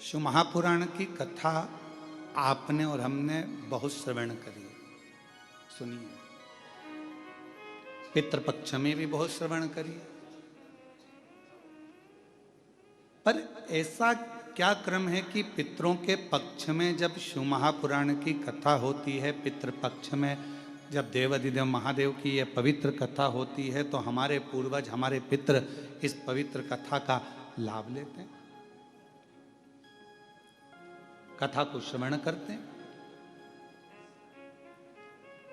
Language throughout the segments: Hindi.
शिव महापुराण की कथा आपने और हमने बहुत श्रवण करी है, सुनिए। पितृपक्ष में भी बहुत श्रवण करी है, पर ऐसा क्या क्रम है कि पितरों के पक्ष में जब शिव महापुराण की कथा होती है, पितृपक्ष में जब देवाधिदेव महादेव की यह पवित्र कथा होती है, तो हमारे पूर्वज, हमारे पितृ इस पवित्र कथा का लाभ लेते हैं, कथा को श्रवण करते हैं।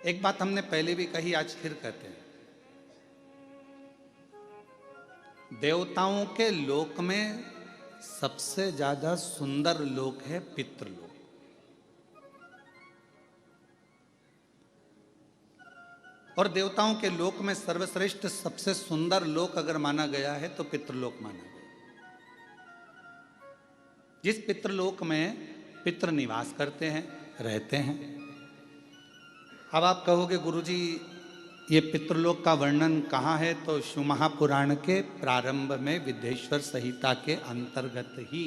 एक बात हमने पहले भी कही, आज फिर कहते हैं, देवताओं के लोक में सबसे ज्यादा सुंदर लोक है पितृलोक। और देवताओं के लोक में सर्वश्रेष्ठ सबसे सुंदर लोक अगर माना गया है तो पितृलोक माना गया। जिस पितृलोक में पितृ निवास करते हैं, रहते हैं। अब आप कहोगे गुरुजी ये पितृलोक का वर्णन कहाँ है? तो शिव महापुराण के प्रारंभ में विद्येश्वर संहिता के अंतर्गत ही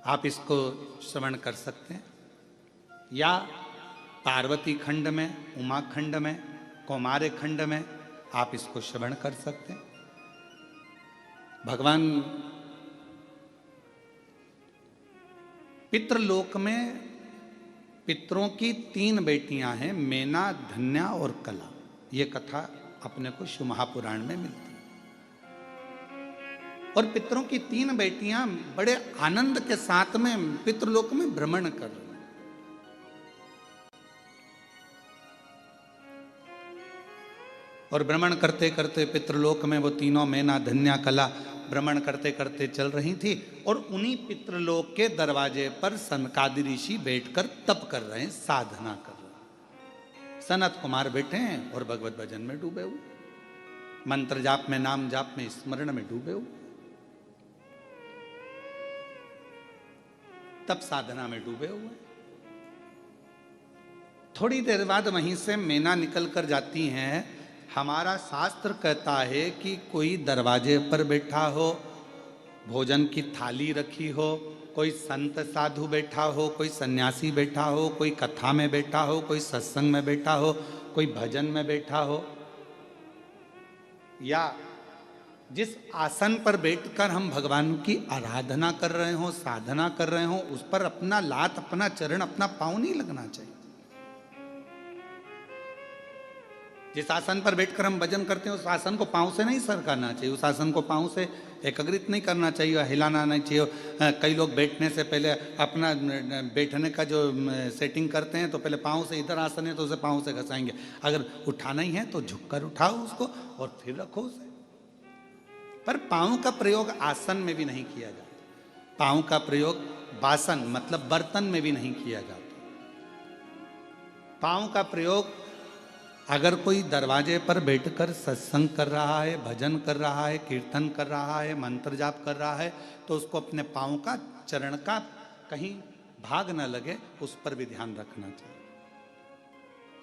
आप इसको श्रवण कर सकते हैं, या पार्वती खंड में, उमा खंड में, कौमार्य खंड में आप इसको श्रवण कर सकते हैं। भगवान पितृलोक में पितरों की 3 बेटियां हैं, मेना, धन्या और कला। ये कथा अपने को शिव महापुराण में मिलती है। और पितरों की 3 बेटियां बड़े आनंद के साथ में पितृलोक में भ्रमण कर रही हैं। और भ्रमण करते करते पितृलोक में वो तीनों, मेना, धन्या, कला, भ्रमण करते करते चल रही थी। और उन्हीं पितृलोक के दरवाजे पर सनकादि ऋषि बैठकर तप कर रहे हैं, साधना कर रहे हैं। सनत कुमार बैठे हैं और भगवत भजन में डूबे हुए, मंत्र जाप में, नाम जाप में, स्मरण में डूबे हुए, तप साधना में डूबे हुए। थोड़ी देर बाद वहीं से मेना निकल कर जाती हैं। हमारा शास्त्र कहता है कि कोई दरवाजे पर बैठा हो, भोजन की थाली रखी हो, कोई संत साधु बैठा हो, कोई सन्यासी बैठा हो, कोई कथा में बैठा हो, कोई सत्संग में बैठा हो, कोई भजन में बैठा हो, या जिस आसन पर बैठकर हम भगवान की आराधना कर रहे हो, साधना कर रहे हो, उस पर अपना लात, अपना चरण, अपना पांव नहीं लगना चाहिए। जिस आसन पर बैठकर हम भजन करते हैं उस आसन को पांव से नहीं सरकाना चाहिए, उस आसन को पांव से एकाग्रित नहीं करना चाहिए, हिलाना नहीं चाहिए। कई लोग बैठने से पहले अपना बैठने का जो सेटिंग करते हैं तो पहले पांव से, इधर आसन है तो उसे पांव से घसाएंगे। अगर उठाना ही है तो झुककर उठाओ उसको और फिर रखो उसे। पर पांव का प्रयोग आसन में भी नहीं किया जाता, पांव का प्रयोग बासन मतलब बर्तन में भी नहीं किया जाता। पांव का प्रयोग अगर कोई दरवाजे पर बैठकर सत्संग कर रहा है, भजन कर रहा है, कीर्तन कर रहा है, मंत्र जाप कर रहा है, तो उसको अपने पांव का, चरण का कहीं भाग न लगे, उस पर भी ध्यान रखना चाहिए।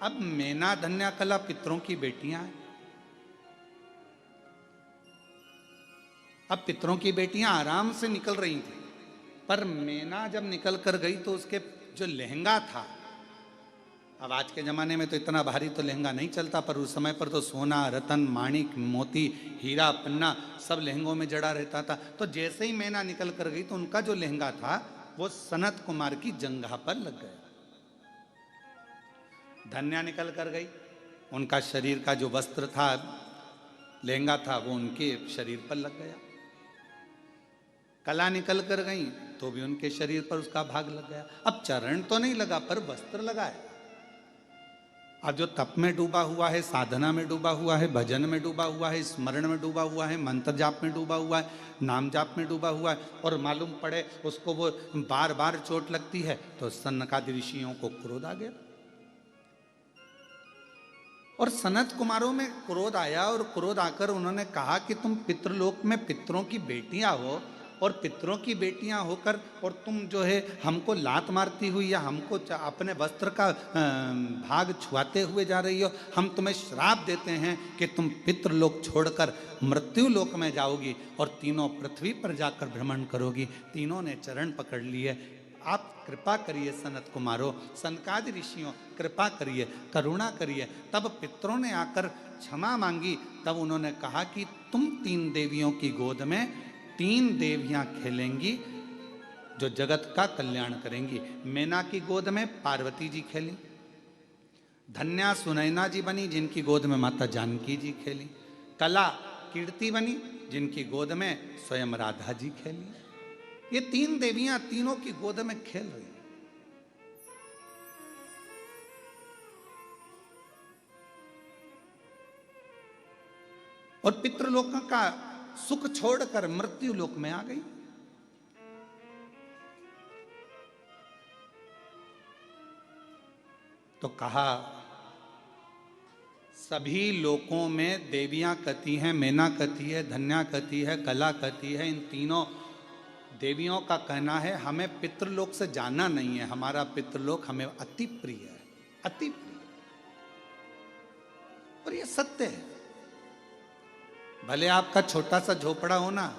अब मेना, धन्या, कला पितरों की बेटियां हैं। अब पितरों की बेटियां आराम से निकल रही थी, पर मेना जब निकल कर गई तो उसके जो लहंगा था, अब आज के ज़माने में तो इतना भारी तो लहंगा नहीं चलता, पर उस समय पर तो सोना, रतन, माणिक, मोती, हीरा, पन्ना सब लहंगों में जड़ा रहता था। तो जैसे ही मैना निकल कर गई तो उनका जो लहंगा था वो सनत कुमार की जंघा पर लग गया। धन्या निकल कर गई, उनका शरीर का जो वस्त्र था, लहंगा था, वो उनके शरीर पर लग गया। कला निकल कर गई तो भी उनके शरीर पर उसका भाग लग गया। अब चरण तो नहीं लगा पर वस्त्र लगा है। अब जो तप में डूबा हुआ है, साधना में डूबा हुआ है, भजन में डूबा हुआ है, स्मरण में डूबा हुआ है, मंत्र जाप में डूबा हुआ है, नाम जाप में डूबा हुआ है, और मालूम पड़े उसको वो बार बार चोट लगती है, तो सनकादि ऋषियों को क्रोध आ गया। और सनत कुमारों में क्रोध आया, और क्रोध आकर उन्होंने कहा कि तुम पितृलोक में पितरों की बेटियां हो, और पितरों की बेटियां होकर और तुम जो है हमको लात मारती हुई या हमको अपने वस्त्र का भाग छुआते हुए जा रही हो। हम तुम्हें श्राप देते हैं कि तुम पितृलोक छोड़कर मृत्यु लोक में जाओगी और तीनों पृथ्वी पर जाकर भ्रमण करोगी। तीनों ने चरण पकड़ लिए। आप कृपा करिए सनत कुमारो, सनकादि ऋषियों कृपा करिए, करुणा करिए। तब पितरों ने आकर क्षमा मांगी। तब उन्होंने कहा कि तुम 3 देवियों की गोद में 3 देवियां खेलेंगी जो जगत का कल्याण करेंगी। मैना की गोद में पार्वती जी खेली, धन्या सुनैना जी बनी जिनकी गोद में माता जानकी जी खेली, कला कीर्ति बनी जिनकी गोद में स्वयं राधा जी खेली। ये 3 देवियां तीनों की गोद में खेल रही। और पितृलोक का सुख छोड़कर मृत्यु लोक में आ गई। तो कहा सभी लोकों में देवियां कती हैं, मैना कती है, धन्या कती है, कला कती है। इन तीनों देवियों का कहना है हमें पितृलोक से जाना नहीं है, हमारा पितृलोक हमें अति प्रिय है, अति प्रिय। और ये सत्य है। भले आपका छोटा सा झोपड़ा हो ना,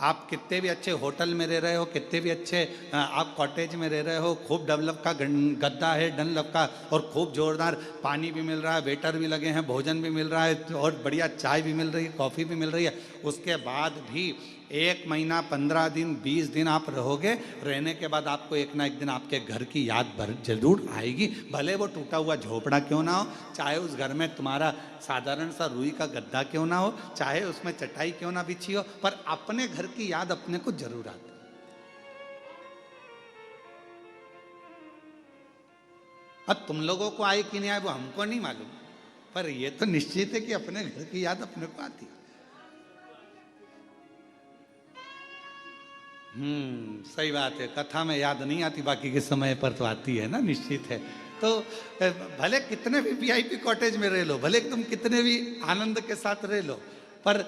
आप कितने भी अच्छे होटल में रह रहे हो, कितने भी अच्छे आप कॉटेज में रह रहे हो, खूब डेवलप का गद्दा है डनलप का, और खूब जोरदार पानी भी मिल रहा है, वेटर भी लगे हैं, भोजन भी मिल रहा है, और बढ़िया चाय भी मिल रही है, कॉफ़ी भी मिल रही है। उसके बाद भी 1 महीना 15 दिन 20 दिन आप रहोगे, रहने के बाद आपको एक ना एक दिन आपके घर की याद जरूर आएगी। भले वो टूटा हुआ झोपड़ा क्यों ना हो, चाहे उस घर में तुम्हारा साधारण सा रुई का गद्दा क्यों ना हो, चाहे उसमें चटाई क्यों ना बिछी हो, पर अपने घर की याद अपने को जरूर आती। अब तुम लोगों को आए कि नहीं आए वो हमको नहीं मालूम, पर ये तो निश्चित है कि अपने घर की याद अपने को आती है। सही बात है। कथा में याद नहीं आती, बाकी के समय पर तो आती है ना, निश्चित है। तो भले कितने भी वीआईपी कॉटेज में रह लो, भले तुम कितने भी आनंद के साथ रह लो, पर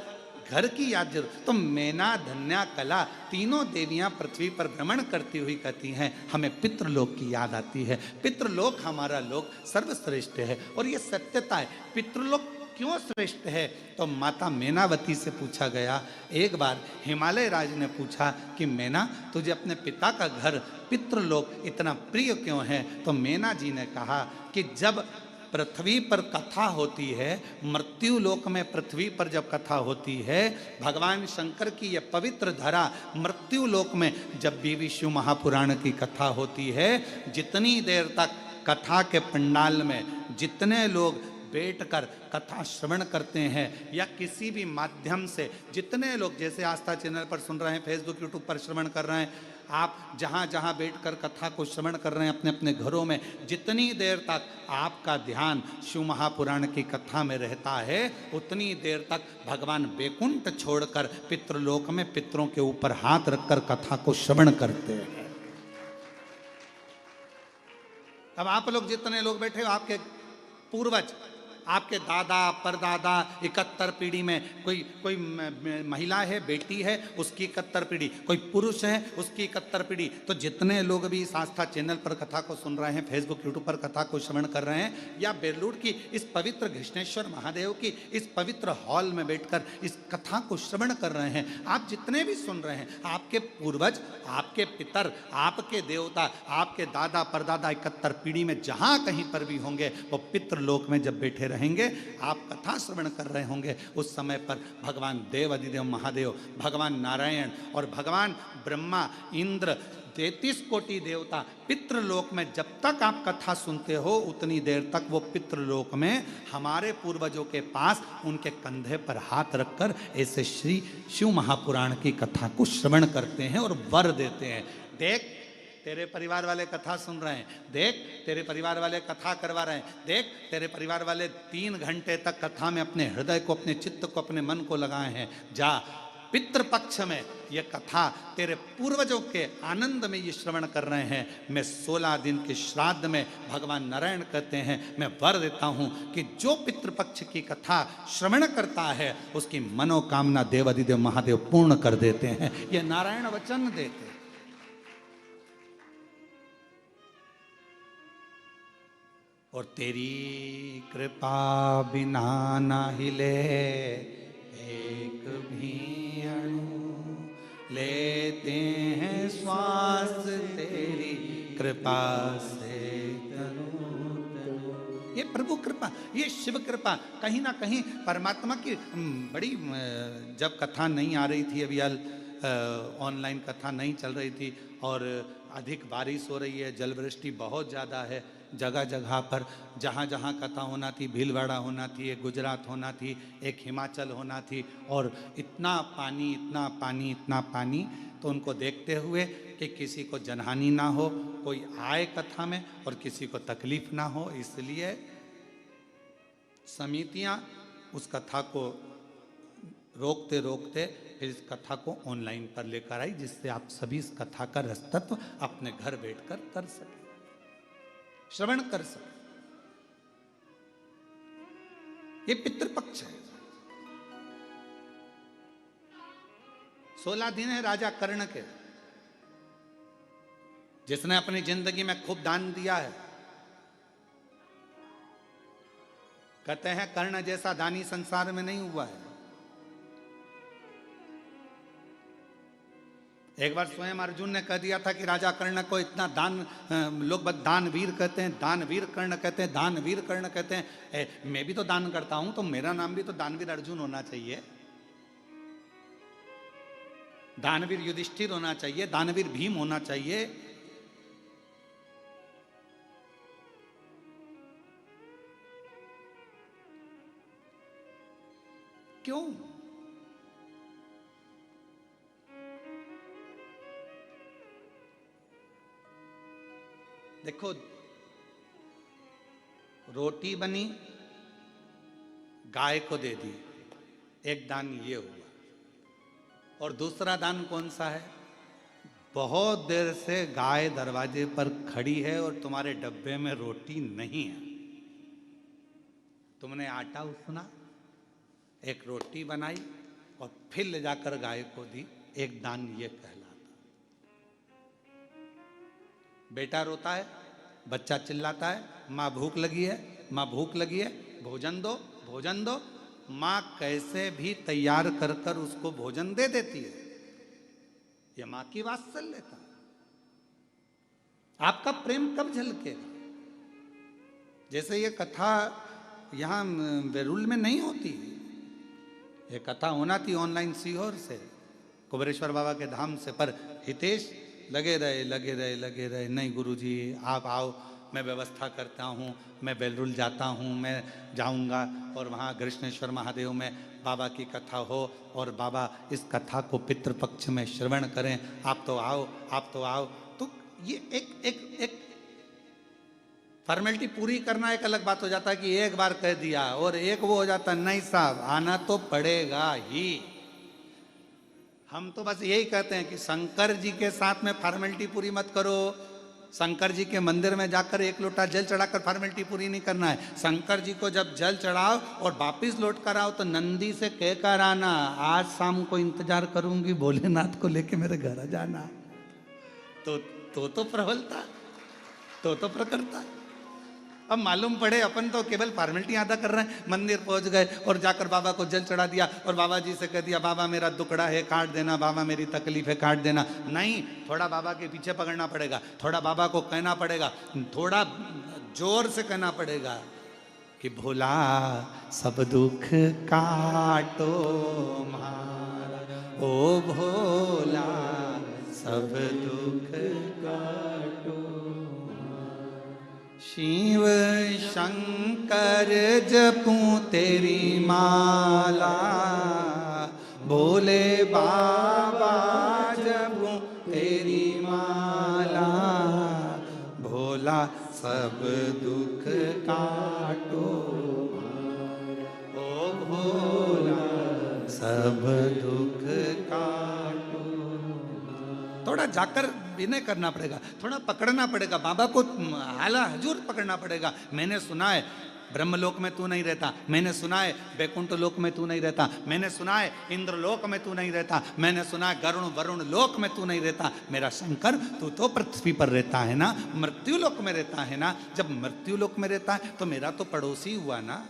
घर की याद जरूर। तो मैना धन्या कला तीनों देवियां पृथ्वी पर भ्रमण करती हुई कहती हैं हमें पितृलोक की याद आती है। पितृलोक हमारा लोक सर्वश्रेष्ठ है। और ये सत्यता है। पितृलोक क्यों श्रेष्ठ है? तो माता मैनावती से पूछा गया। एक बार हिमालय राज ने पूछा कि मैना तुझे अपने पिता का घर पितृलोक इतना प्रिय क्यों है? तो मैना जी ने कहा कि जब पृथ्वी पर कथा होती है, मृत्यु लोक में पृथ्वी पर जब कथा होती है, भगवान शंकर की यह पवित्र धरा मृत्यु लोक में जब भी विष्णु महापुराण की कथा होती है, जितनी देर तक कथा के पंडाल में जितने लोग बैठकर कथा श्रवण करते हैं या किसी भी माध्यम से जितने लोग, जैसे आस्था चैनल पर सुन रहे हैं, फेसबुक यूट्यूब पर श्रवण कर रहे हैं, आप जहाँ जहाँ बैठकर कथा को श्रवण कर रहे हैं अपने अपने घरों में, जितनी देर तक आपका ध्यान शिव महापुराण की कथा में रहता है, उतनी देर तक भगवान बैकुंठ छोड़कर पितृलोक में पितरों के ऊपर हाथ रखकर कथा को श्रवण करते हैं। अब आप लोग जितने लोग बैठे हो, आपके पूर्वज, आपके दादा परदादा 71 पीढ़ी में, कोई महिला है, बेटी है, उसकी 71 पीढ़ी, कोई पुरुष है उसकी 71 पीढ़ी। तो जितने लोग भी इस आस्था चैनल पर कथा को सुन रहे हैं, फेसबुक यूट्यूब पर कथा को श्रवण कर रहे हैं, या बेलूर की इस पवित्र घृष्णेश्वर महादेव की इस पवित्र हॉल में बैठकर इस कथा को श्रवण कर रहे हैं, आप जितने भी सुन रहे हैं, आपके पूर्वज, आपके पितर, आपके देवता, आपके दादा परदादा 71 पीढ़ी में जहाँ कहीं पर भी होंगे, वो पितृलोक में जब बैठे रहेंगे, आप कथा श्रवण कर रहे होंगे, उस समय पर भगवान देव अधिदेव महादेव, भगवान नारायण और भगवान ब्रह्मा, इंद्र, 33 कोटि देवता पितृलोक में जब तक आप कथा सुनते हो, उतनी देर तक वो पितृलोक में हमारे पूर्वजों के पास उनके कंधे पर हाथ रखकर ऐसे श्री शिव महापुराण की कथा को श्रवण करते हैं और वर देते हैं। देख तेरे परिवार वाले कथा सुन रहे हैं, देख तेरे परिवार वाले कथा करवा रहे हैं, देख तेरे परिवार वाले 3 घंटे तक कथा में अपने हृदय को, अपने चित्त को, अपने मन को लगाए हैं। जा पितृपक्ष में ये कथा तेरे पूर्वजों के आनंद में ये श्रवण कर रहे हैं। मैं 16 दिन के श्राद्ध में भगवान नारायण कहते हैं, मैं वर देता हूं कि जो पितृपक्ष की कथा श्रवण करता है उसकी मनोकामना देवाधिदेव महादेव पूर्ण कर देते हैं। ये नारायण वचन देते हैं। और तेरी कृपा बिना ना हिले एक भी अणु, लेते हैं श्वास तेरी कृपा से ये प्रभु कृपा, ये शिव कृपा। कहीं ना कहीं परमात्मा की बड़ी, जब कथा नहीं आ रही थी, अभी ऑनलाइन कथा नहीं चल रही थी और अधिक बारिश हो रही है, जल वृष्टि बहुत ज़्यादा है जगह जगह पर, जहाँ जहाँ कथा होना थी, भीलवाड़ा होना थी, एक गुजरात होना थी, एक हिमाचल होना थी, और इतना पानी इतना पानी इतना पानी। तो उनको देखते हुए कि किसी को जनहानि ना हो, कोई आए कथा में और किसी को तकलीफ ना हो, इसलिए समितियाँ उस कथा को रोकते रोकते फिर इस कथा को ऑनलाइन पर लेकर आई, जिससे आप सभी इस कथा का रसतत्व अपने घर बैठकर कर सके, श्रवण कर सके। ये पितृपक्ष है। 16 दिन है राजा कर्ण के, जिसने अपनी जिंदगी में खूब दान दिया है। कहते हैं कर्ण जैसा दानी संसार में नहीं हुआ है। एक बार स्वयं अर्जुन ने कह दिया था कि राजा कर्ण को इतना दान, लोग बस दानवीर कहते हैं, दानवीर कर्ण कहते हैं, दानवीर कर्ण कहते हैं। मैं भी तो दान करता हूं, तो मेरा नाम भी तो दानवीर अर्जुन होना चाहिए, दानवीर युधिष्ठिर होना चाहिए, दानवीर भीम होना चाहिए। क्यों? देखो, रोटी बनी, गाय को दे दी, एक दान ये हुआ। और दूसरा दान कौन सा है? बहुत देर से गाय दरवाजे पर खड़ी है और तुम्हारे डब्बे में रोटी नहीं है, तुमने आटा उसना, एक रोटी बनाई और फिर ले जाकर गाय को दी, एक दान ये कहलाता। बेटा रोता है, बच्चा चिल्लाता है, माँ भूख लगी है, माँ भूख लगी है, भोजन दो भोजन दो। माँ कैसे भी तैयार कर कर उसको भोजन दे देती है। ये माँ की वात्सल्यता। आपका प्रेम कब झलकेगा? जैसे ये कथा यहाँ वेरुल में नहीं होती, ये कथा होना थी ऑनलाइन सीहोर से, कुबेरेश्वर बाबा के धाम से, पर हितेश लगे रहे, नहीं गुरुजी आप आओ, मैं व्यवस्था करता हूँ, मैं बेलरुल जाता हूँ, मैं जाऊँगा और वहाँ कृष्णेश्वर महादेव में बाबा की कथा हो और बाबा इस कथा को पितृपक्ष में श्रवण करें, आप तो आओ, आप तो आओ। तो ये एक फॉर्मेलिटी पूरी करना एक अलग बात हो जाता है कि एक बार कह दिया, और एक वो हो जाता नहीं साहब, आना तो पड़ेगा ही। हम तो बस यही कहते हैं कि शंकर जी के साथ में फॉर्मेलिटी पूरी मत करो। शंकर जी के मंदिर में जाकर एक लोटा जल चढ़ाकर फॉर्मेलिटी पूरी नहीं करना है। शंकर जी को जब जल चढ़ाओ और वापिस लौट कर आओ तो नंदी से कहकर आना, आज शाम को इंतजार करूंगी, भोलेनाथ को लेके मेरे घर आ जाना। तो प्रबलता, तो प्रकरता। अब मालूम पड़े अपन तो केवल फॉर्मेलिटी अदा कर रहे हैं, मंदिर पहुंच गए और जाकर बाबा को जल चढ़ा दिया और बाबा जी से कह दिया बाबा मेरा दुखड़ा है काट देना, बाबा मेरी तकलीफ है काट देना। नहीं, थोड़ा बाबा के पीछे पकड़ना पड़ेगा, थोड़ा बाबा को कहना पड़ेगा, थोड़ा जोर से कहना पड़ेगा कि भोला सब दुख काटो मारा, ओ भोला सब दुख काटो। शिव शंकर जपूं तेरी माला, भोले बाबा जपूं तेरी माला, भोला सब दुख काटो, ओ भोला सब दुख जाकर विनय करना पड़ेगा, थोड़ा पकड़ना पड़ेगा, बाबा को हाला हजूर पकड़ना पड़ेगा। मैंने सुना है ब्रह्मलोक में तू नहीं रहता, मैंने सुना है वैकुंठ लोक में तू नहीं रहता, मैंने सुना है इंद्रलोक में तू नहीं रहता, मैंने सुना है गरुण वरुण लोक में तू नहीं रहता। मेरा शंकर तू तो पृथ्वी पर रहता है ना, मृत्यु लोक में रहता है ना। जब मृत्यु लोक में रहता है तो मेरा तो पड़ोसी हुआ ना।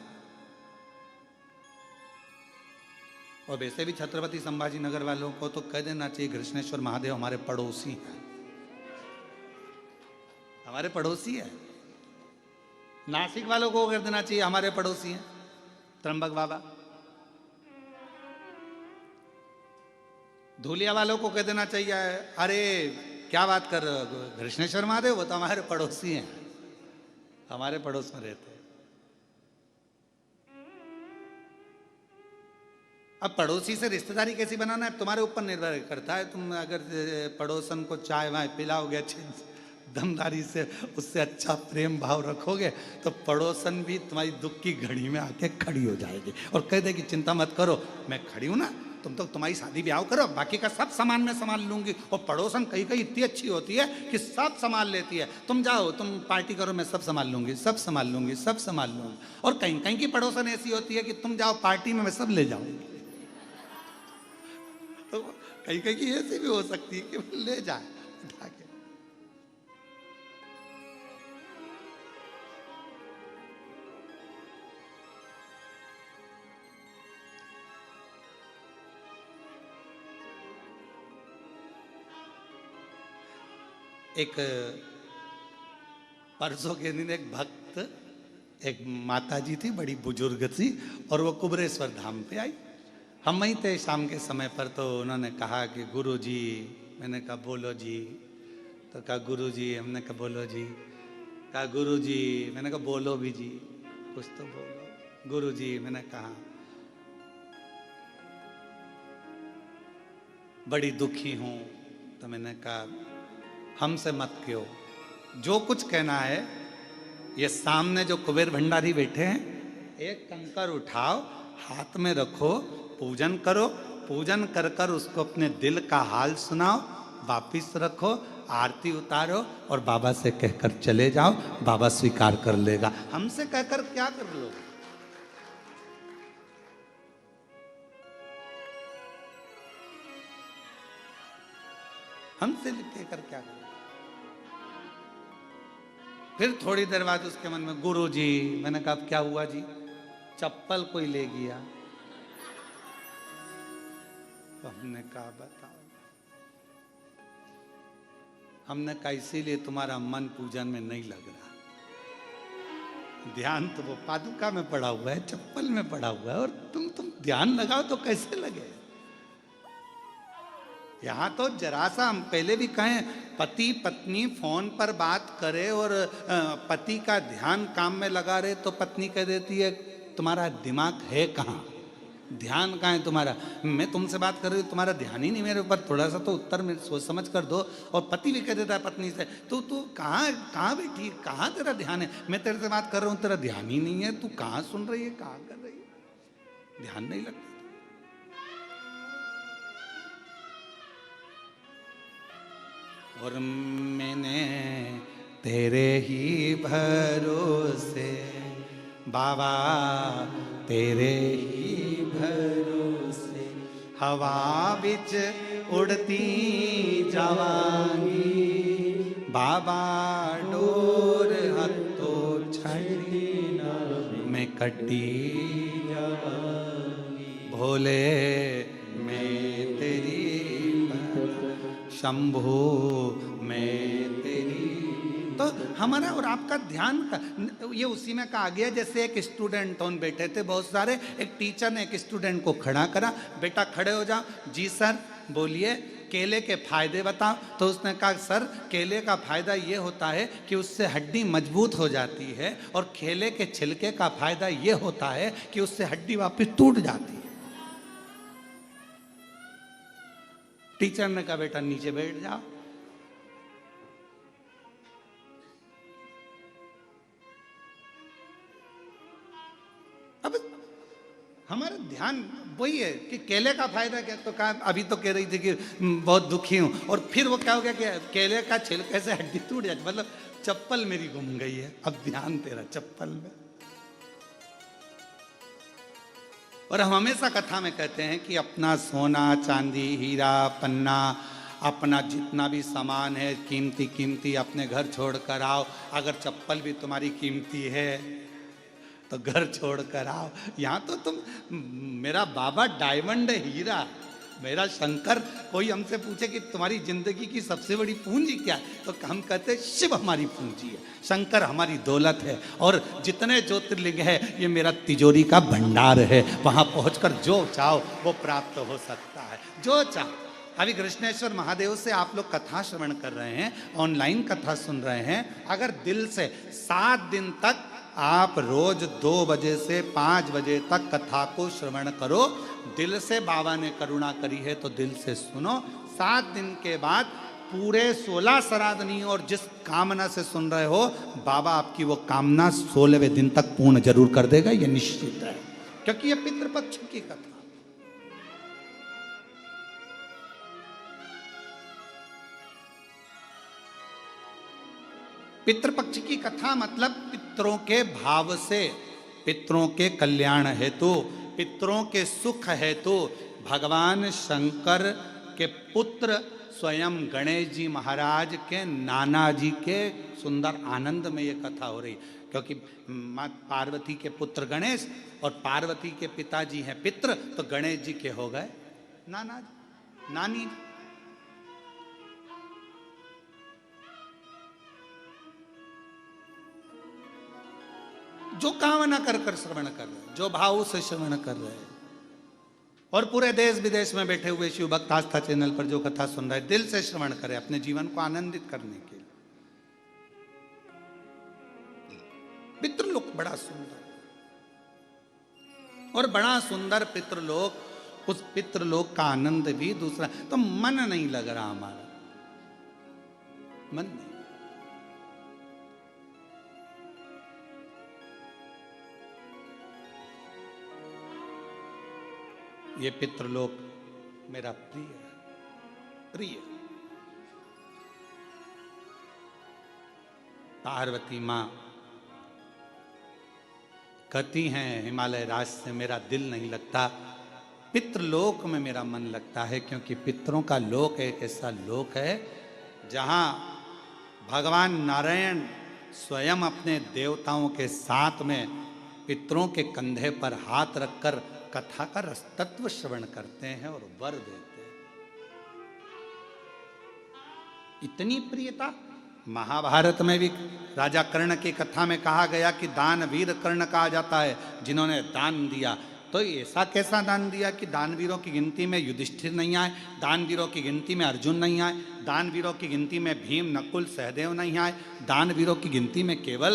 और वैसे भी छत्रपति संभाजी नगर वालों को तो कह देना चाहिए कृष्णेश्वर महादेव हमारे पड़ोसी हैं, हमारे पड़ोसी है। नासिक वालों को कह देना चाहिए हमारे पड़ोसी हैं त्र्यंबक बाबा। धूलिया वालों को कह देना चाहिए अरे क्या बात कर रहे हो कृष्णेश्वर महादेव, वो तो हमारे पड़ोसी हैं, हमारे पड़ोस में रहते हैं। अब पड़ोसी से रिश्तेदारी कैसी बनाना है तुम्हारे ऊपर निर्भर करता है। तुम अगर पड़ोसन को चाय वाय पिलाओगे अच्छी दमदारी से, उससे अच्छा प्रेम भाव रखोगे तो पड़ोसन भी तुम्हारी दुख की घड़ी में आके खड़ी हो जाएगी और कह देगी चिंता मत करो, मैं खड़ी हूं ना, तुम तो तुम्हारी शादी ब्याह करो, बाकी का सब सामान मैं संभाल लूंगी। और पड़ोसन कहीं कहीं इतनी अच्छी होती है कि सब संभाल लेती है, तुम जाओ तुम पार्टी करो मैं सब संभाल लूंगी, सब संभाल लूंगी, सब संभाल लूंगी। और कहीं कहीं की पड़ोसन ऐसी होती है कि तुम जाओ पार्टी में मैं सब ले जाऊंगी। तो कहीं कहीं की ऐसी भी हो सकती है कि ले जाए उठा के। एक परसों के दिन एक भक्त, एक माता जी थी बड़ी बुजुर्ग थी और वो कुबरेश्वर धाम पे आई। हम वहीं थे शाम के समय पर, तो उन्होंने कहा कि गुरु जी, मैंने कहा बोलो जी, तो कहा गुरु जी, हमने कहा बोलो जी, कहा गुरु जी, मैंने कहा बोलो भी जी, कुछ तो बोलो। गुरु जी, मैंने कहा बड़ी दुखी हूं। तो मैंने कहा हमसे मत कहो, जो कुछ कहना है ये सामने जो कुबेर भंडारी बैठे हैं, एक कंकर उठाओ हाथ में रखो, पूजन करो, पूजन कर कर उसको अपने दिल का हाल सुनाओ, वापिस रखो, आरती उतारो और बाबा से कहकर चले जाओ, बाबा स्वीकार कर लेगा। हमसे कहकर क्या कर लो, हमसे कहकर क्या करो। फिर थोड़ी देर बाद उसके मन में गुरु जी, मैंने कहा क्या हुआ जी, चप्पल कोई ले गया। तो हमने कहा बताओ। हमने कहा इसीलिए तुम्हारा मन पूजन में नहीं लग रहा, ध्यान तो वो पादुका में पड़ा हुआ है, चप्पल में पड़ा हुआ है, और तुम ध्यान लगाओ तो कैसे लगे। यहां तो जरा सा हम पहले भी कहें, पति पत्नी फोन पर बात करे और पति का ध्यान काम में लगा रहे तो पत्नी कह देती है तुम्हारा दिमाग है कहाँ, ध्यान कहाँ है तुम्हारा, मैं तुमसे बात कर रही हूँ तुम्हारा ध्यान ही नहीं मेरे ऊपर, थोड़ा सा तो उत्तर में सोच समझ कर दो। और पति भी कह देता है पत्नी से तू कहाँ कहाँ बैठी, कहाँ तेरा ध्यान है, मैं तेरे से बात कर रहा हूँ तेरा ध्यान ही नहीं है, तू कहाँ सुन रही है, कहाँ कर रही है, ध्यान नहीं लगता। और मैंने तेरे ही भरोसे बाबा, तेरे ही भरोसे हवा बिच उड़ती जावांगी, बाबा डोर हथो छड़ी मैं कटी जावांगी, भोले मैं तेरी शंभू मैं तेरी। तो हमारा और आपका ध्यान ये उसी में कहा गया, जैसे एक स्टूडेंट ऑन बैठे थे बहुत सारे, एक टीचर ने एक स्टूडेंट को खड़ा करा, बेटा खड़े हो जाओ। जी सर बोलिए, केले के फायदे बताओ। तो उसने कहा सर केले का फायदा ये होता है कि उससे हड्डी मजबूत हो जाती है, और केले के छिलके का फायदा ये होता है कि उससे हड्डी वापस टूट जाती है। टीचर ने कहा बेटा नीचे बैठ जाओ। अब हमारा ध्यान वही है कि केले का फायदा क्या, तो कहा अभी तो कह रही थी कि बहुत दुखी हूं, और फिर वो क्या हो गया कि केले का छिलके से हड्डी टूट जाती, मतलब चप्पल मेरी गुम गई है, अब ध्यान तेरा चप्पल में। और हम हमेशा कथा में कहते हैं कि अपना सोना चांदी हीरा पन्ना, अपना जितना भी सामान है कीमती कीमती अपने घर छोड़ कर आओ। अगर चप्पल भी तुम्हारी कीमती है तो घर छोड़ कर आओ। यहाँ तो तुम, मेरा बाबा डायमंड हीरा, मेरा शंकर, कोई हमसे पूछे कि तुम्हारी जिंदगी की सबसे बड़ी पूंजी क्या है, तो हम कहते हैं शिव हमारी पूंजी है, शंकर हमारी दौलत है, और जितने ज्योतिर्लिंग है ये मेरा तिजोरी का भंडार है। वहां पहुंचकर जो चाहो वो प्राप्त हो सकता है, जो चाहो। अभी कृष्णेश्वर महादेव से आप लोग कथा श्रवण कर रहे हैं, ऑनलाइन कथा सुन रहे हैं। अगर दिल से 7 दिन तक आप रोज 2 बजे से 5 बजे तक कथा को श्रवण करो, दिल से बाबा ने करुणा करी है तो दिल से सुनो। 7 दिन के बाद पूरे 16 श्राद्धनी और जिस कामना से सुन रहे हो, बाबा आपकी वो कामना 16वें दिन तक पूर्ण जरूर कर देगा, ये निश्चित है, क्योंकि ये पितृपक्ष की कथा। पितृपक्ष की कथा मतलब पितरों के भाव से, पितरों के कल्याण हेतु, पितरों के सुख हेतु भगवान शंकर के पुत्र स्वयं गणेश जी महाराज के नाना जी के सुंदर आनंद में ये कथा हो रही, क्योंकि माँ पार्वती के पुत्र गणेश और पार्वती के पिताजी हैं पितृ, तो गणेश जी के हो गए नाना जी, नानी। जो कामना कर कर श्रवण कर रहे, जो भाव से श्रवण कर रहे हैं, और पूरे देश विदेश में बैठे हुए शिव भक्त आस्था चैनल पर जो कथा सुन रहे, दिल से श्रवण करें अपने जीवन को आनंदित करने के लिए। पितृलोक बड़ा सुंदर, और बड़ा सुंदर पितृलोक, उस पितृलोक का आनंद भी दूसरा। तो मन नहीं लग रहा हमारा, मन नहीं। ये पितृलोक मेरा प्रिय प्रिय। पार्वती मां कहती हैं हिमालय राज से मेरा दिल नहीं लगता, पितृलोक में मेरा मन लगता है, क्योंकि पितरों का लोक एक ऐसा लोक है जहां भगवान नारायण स्वयं अपने देवताओं के साथ में पितरों के कंधे पर हाथ रखकर कथा का रसतत्व श्रवण करते हैं और वर देते हैं। इतनी प्रियता। महाभारत में भी राजा कर्ण की कथा में कहा गया कि दानवीर कर्ण कहा जाता है जिन्होंने दान दिया। तो ऐसा कैसा दान दिया कि दानवीरों की गिनती में युधिष्ठिर नहीं आए, दानवीरों की गिनती में अर्जुन नहीं आए, दानवीरों की गिनती में भीम नकुल सहदेव नहीं आए, दानवीरों की गिनती में केवल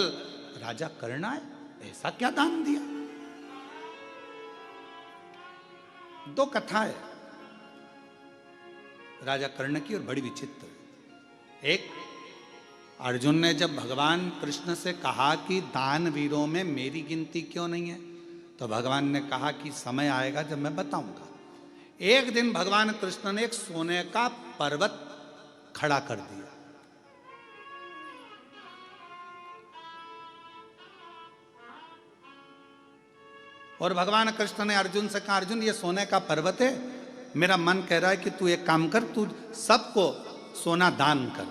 राजा कर्ण आए। ऐसा क्या दान दिया? 2 कथा है राजा कर्ण की और बड़ी विचित्र। एक, अर्जुन ने जब भगवान कृष्ण से कहा कि दानवीरों में मेरी गिनती क्यों नहीं है, तो भगवान ने कहा कि समय आएगा जब मैं बताऊंगा। एक दिन भगवान कृष्ण ने एक सोने का पर्वत खड़ा कर दिया, और भगवान कृष्ण ने अर्जुन से कहा अर्जुन ये सोने का पर्वत है, मेरा मन कह रहा है कि तू एक काम कर, तू सबको सोना दान कर,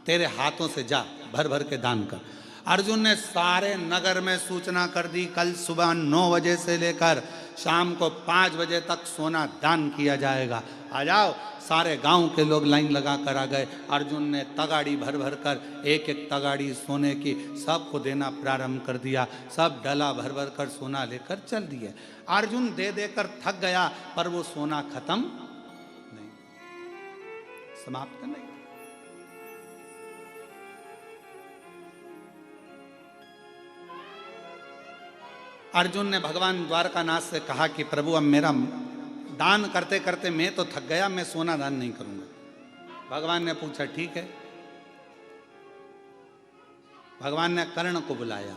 तेरे हाथों से जा भर भर के दान कर। अर्जुन ने सारे नगर में सूचना कर दी कल सुबह 9 बजे से लेकर शाम को 5 बजे तक सोना दान किया जाएगा, आ जाओ। सारे गांव के लोग लाइन लगा कर आ गए। अर्जुन ने तगाड़ी भर भर कर एक एक तगाड़ी सोने की सबको देना प्रारंभ कर दिया। सब डला भर भर कर सोना लेकर चल दिए। अर्जुन दे देकर थक गया, पर वो सोना खत्म नहीं, समाप्त नहीं। अर्जुन ने भगवान द्वारकानाथ से कहा कि प्रभु अब मेरा दान करते करते मैं तो थक गया, मैं सोना दान नहीं करूंगा। भगवान ने पूछा ठीक है। भगवान ने कर्ण को बुलाया,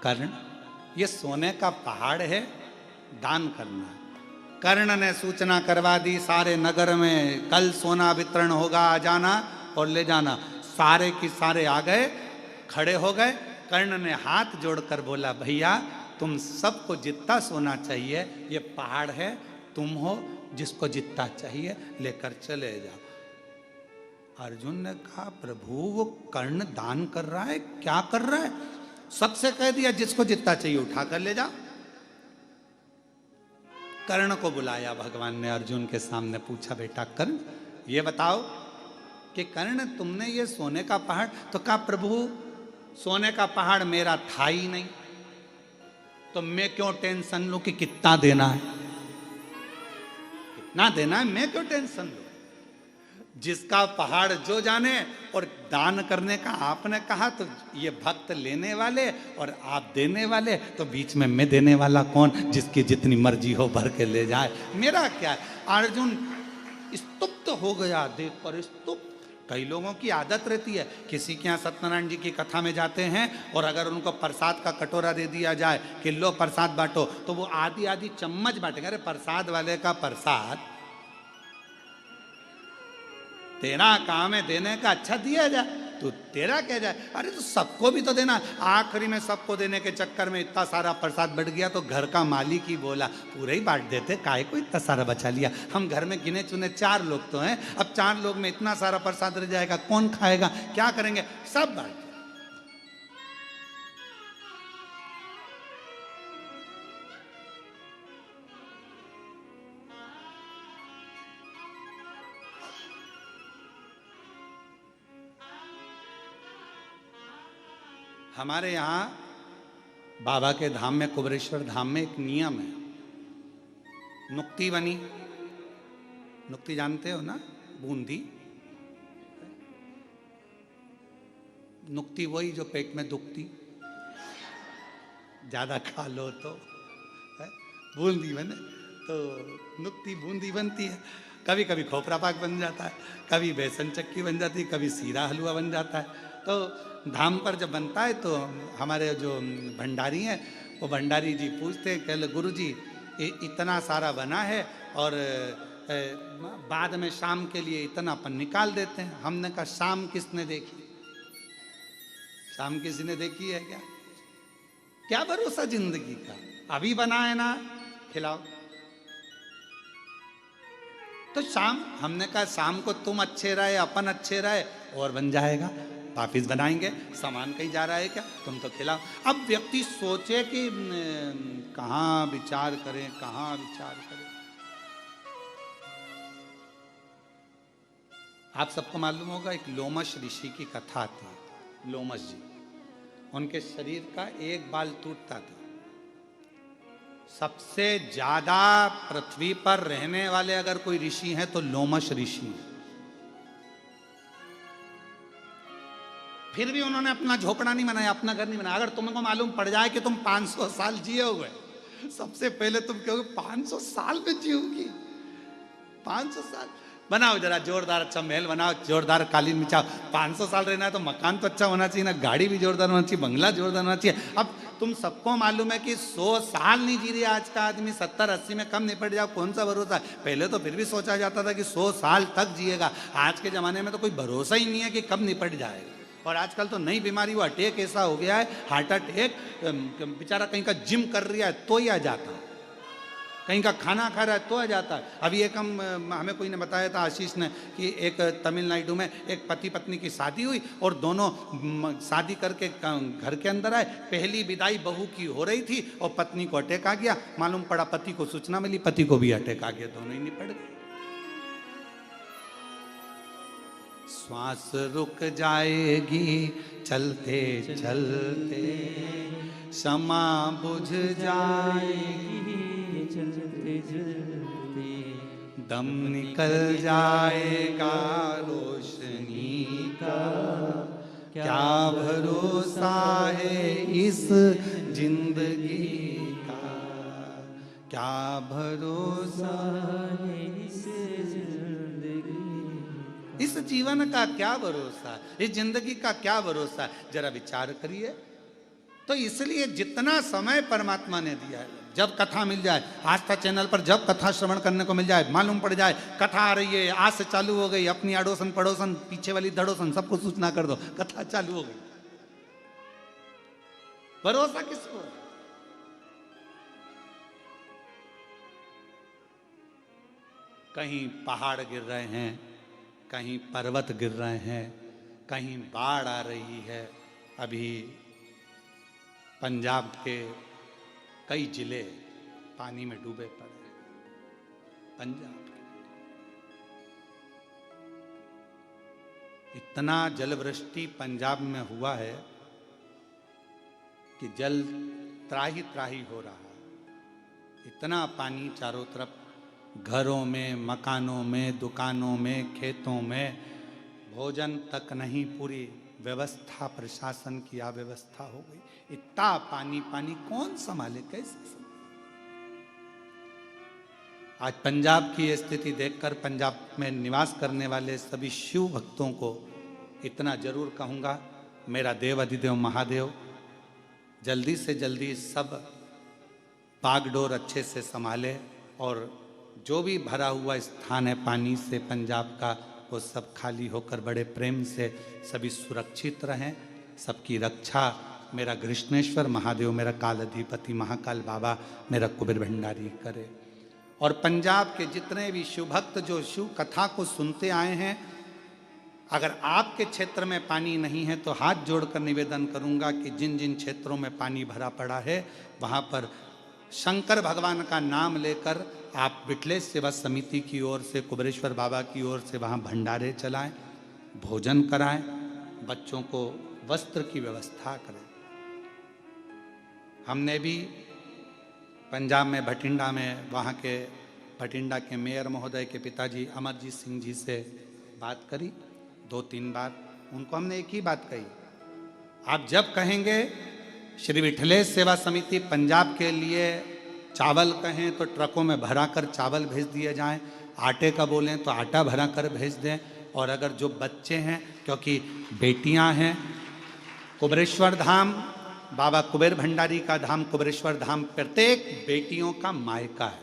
कर्ण ये सोने का पहाड़ है, दान करना है। कर्ण ने सूचना करवा दी सारे नगर में, कल सोना वितरण होगा, आ जाना और ले जाना। सारे की सारे आ गए, खड़े हो गए। कर्ण ने हाथ जोड़कर बोला, भैया तुम सबको जितना सोना चाहिए, ये पहाड़ है, तुम हो, जिसको जितना चाहिए लेकर चले जाओ। अर्जुन ने कहा, प्रभु वो कर्ण दान कर रहा है, क्या कर रहा है? सबसे कह दिया जिसको जितना चाहिए उठा कर ले जाओ। कर्ण को बुलाया भगवान ने, अर्जुन के सामने पूछा, बेटा कर्ण ये बताओ कि कर्ण तुमने ये सोने का पहाड़, तो कहा प्रभु सोने का पहाड़ मेरा था ही नहीं, तो मैं क्यों टेंशन लूं कि कितना देना है, कितना देना है, मैं क्यों टेंशन लूं? जिसका पहाड़ जो जाने। और दान करने का आपने कहा, तो ये भक्त लेने वाले और आप देने वाले, तो बीच में मैं देने वाला कौन? जिसकी जितनी मर्जी हो भर के ले जाए, मेरा क्या है? अर्जुन स्तुप्त हो गया देखकर, स्तुप्त। कई लोगों की आदत रहती है, किसी के यहाँ सत्यनारायण जी की कथा में जाते हैं और अगर उनको प्रसाद का कटोरा दे दिया जाए कि लो प्रसाद बांटो, तो वो आधी आधी चम्मच बांटेंगे। अरे प्रसाद वाले का प्रसाद तेरा काम है देने का, अच्छा दिया जाए, तो तेरा क्या जाए? अरे तो सबको भी तो देना। आखिरी में सबको देने के चक्कर में इतना सारा प्रसाद बढ़ गया, तो घर का मालिक ही बोला पूरे ही बांट देते, काहे को इतना सारा बचा लिया? हम घर में गिने चुने 4 लोग तो हैं, अब 4 लोग में इतना सारा प्रसाद रह जाएगा, कौन खाएगा, क्या करेंगे? सब बांट। हमारे यहाँ बाबा के धाम में, कुबरेश्वर धाम में एक नियम है, नुक्ति बनी, नुक्ति जानते हो ना, बूंदी। नुक्ति वही जो पेट में दुखती, ज्यादा खा लो तो बूंदी बने, तो नुक्ति बूंदी बनती है। कभी कभी खोपरा पाक बन जाता है, कभी बेसन चक्की बन जाती है, कभी सीरा हलवा बन जाता है। तो धाम पर जब बनता है तो हमारे जो भंडारी हैं, वो भंडारी जी पूछते हैं, कह गुरु जी इतना सारा बना है और बाद में शाम के लिए इतना अपन निकाल देते हैं। हमने कहा शाम किसने देखी? शाम किसी ने देखी है क्या? क्या भरोसा जिंदगी का? अभी बना है ना, खिलाओ। तो शाम, हमने कहा शाम को तुम अच्छे रहे, अपन अच्छे रहे, और बन जाएगा, वापिस बनाएंगे। सामान कहीं जा रहा है क्या? तुम तो खिलाओ। अब व्यक्ति सोचे कि कहाँ विचार करें, कहाँ विचार करें। आप सबको मालूम होगा, एक लोमश ऋषि की कथा आती है। लोमश जी, उनके शरीर का एक बाल टूटता था। सबसे ज्यादा पृथ्वी पर रहने वाले अगर कोई ऋषि हैं तो लोमश ऋषि हैं। फिर भी उन्होंने अपना झोपड़ा नहीं बनाया, अपना घर नहीं बनाया। अगर तुमको मालूम पड़ जाए कि तुम 500 साल जिए हुए, सबसे पहले तुम कहोगे 500 साल में जियोगी? 500 साल बनाओ, जरा जोरदार अच्छा महल बनाओ, जोरदार कालीन बिछाओ। 500 साल रहना है तो मकान तो अच्छा होना चाहिए ना, गाड़ी भी जोरदार होना चाहिए, बंगला जोरदार होना चाहिए। अब तुम सबको मालूम है कि 100 साल नहीं जी रहा आज का आदमी, 70-80 में कम निपट जाओ, कौन सा भरोसा? पहले तो फिर भी सोचा जाता था कि 100 साल तक जिएगा। आज के ज़माने में तो कोई भरोसा ही नहीं है कि कब निपट जाएगा। और आजकल तो नई बीमारी, वो अटैक ऐसा हो गया है, हार्ट अटैक, बेचारा कहीं का जिम कर रहा है तो ही आ जाता है, कहीं का खाना खा रहा है तो आ जाता है। अभी एक हमें कोई ने बताया था, आशीष ने, कि एक तमिलनाडु में एक पति पत्नी की शादी हुई और दोनों शादी करके घर के अंदर आए। पहली विदाई बहू की हो रही थी और पत्नी को अटैक आ गया। मालूम पड़ा, पति को सूचना मिली, पति को भी अटैक आ गया, दोनों ही निपट गए। श्वास रुक जाएगी चलते चलते, क्षमा बुझ जाएगी चलते चलते, दम निकल जाएगा रोशनी का, क्या भरोसा है इस जिंदगी का, क्या भरोसा है इस जिंदगी, इस जीवन का क्या भरोसा, इस जिंदगी का क्या भरोसा? जरा विचार करिए। तो इसलिए जितना समय परमात्मा ने दिया है, जब कथा मिल जाए, आस्था चैनल पर जब कथा श्रवण करने को मिल जाए, मालूम पड़ जाए कथा आ रही है, आज से चालू हो गई, अपनी अड़ोसन पड़ोसन पीछे वाली धड़ोसन सबको सूचना कर दो कथा चालू हो गई। भरोसा किसको? कहीं पहाड़ गिर रहे हैं, कहीं पर्वत गिर रहे हैं, कहीं बाढ़ आ रही है। अभी पंजाब के कई जिले पानी में डूबे पड़े हैं। पंजाब इतना जलवृष्टि पंजाब में हुआ है कि जल त्राही त्राही हो रहा है। इतना पानी चारों तरफ, घरों में, मकानों में, दुकानों में, खेतों में, भोजन तक नहीं, पूरी व्यवस्था, प्रशासन की अव्यवस्था हो गई। इतना पानी पानी कौन संभाले, कैसे संभाले? आज पंजाब की स्थिति देखकर पंजाब में निवास करने वाले सभी शिव भक्तों को इतना जरूर कहूँगा, मेरा देव अधिदेव महादेव जल्दी से जल्दी सब बागडोर अच्छे से संभाले और जो भी भरा हुआ स्थान है पानी से पंजाब का, वो सब खाली होकर बड़े प्रेम से सभी सुरक्षित रहें। सबकी रक्षा मेरा कृष्णेश्वर महादेव, मेरा काल अधिपति महाकाल बाबा, मेरा कुबेर भंडारी करे। और पंजाब के जितने भी शिव भक्त जो शिव कथा को सुनते आए हैं, अगर आपके क्षेत्र में पानी नहीं है तो हाथ जोड़कर निवेदन करूंगा कि जिन जिन क्षेत्रों में पानी भरा पड़ा है वहाँ पर शंकर भगवान का नाम लेकर आप विठलेश सेवा समिति की ओर से, कुबेरेश्वर बाबा की ओर से वहाँ भंडारे चलाएं, भोजन कराएं, बच्चों को वस्त्र की व्यवस्था करें। हमने भी पंजाब में भटिंडा में वहाँ के भटिंडा के मेयर महोदय के पिताजी अमरजीत सिंह जी से बात करी 2-3 बार। उनको हमने एक ही बात कही, आप जब कहेंगे श्री विठलेश सेवा समिति पंजाब के लिए चावल कहें तो ट्रकों में भरा कर चावल भेज दिए जाएं, आटे का बोलें तो आटा भरा कर भेज दें। और अगर जो बच्चे हैं, क्योंकि बेटियां हैं, कुबेरेश्वर धाम बाबा कुबेर भंडारी का धाम, कुबेरेश्वर धाम प्रत्येक बेटियों का मायका है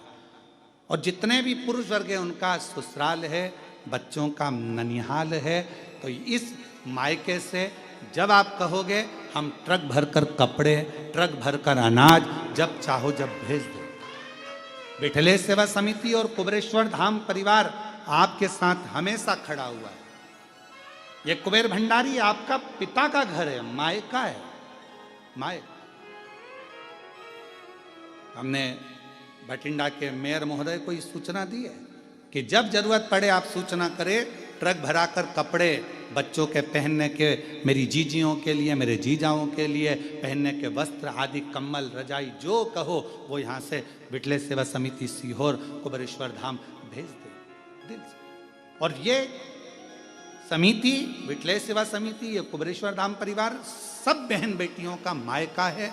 और जितने भी पुरुष वर्ग है उनका ससुराल है, बच्चों का ननिहाल है। तो इस मायके से जब आप कहोगे हम ट्रक भरकर कपड़े, ट्रक भरकर अनाज जब चाहो जब भेज दो। विठलेश सेवा समिति और कुबेरेश्वर धाम परिवार आपके साथ हमेशा खड़ा हुआ है। ये कुबेर भंडारी आपका पिता का घर है, मायका है, मायका। हमने भटिंडा के मेयर महोदय को इस सूचना दी है कि जब जरूरत पड़े आप सूचना करें, ट्रक भराकर कपड़े बच्चों के पहनने के, मेरी जीजियों के लिए, मेरे जीजाओं के लिए पहनने के वस्त्र आदि, कम्बल, रजाई, जो कहो वो यहाँ से विठलेश सेवा समिति सीहोर कुबेरेश्वर धाम भेज दे दिल से। और ये समिति, विठलेश सेवा समिति, ये कुबेरेश्वर धाम परिवार सब बहन बेटियों का मायका है।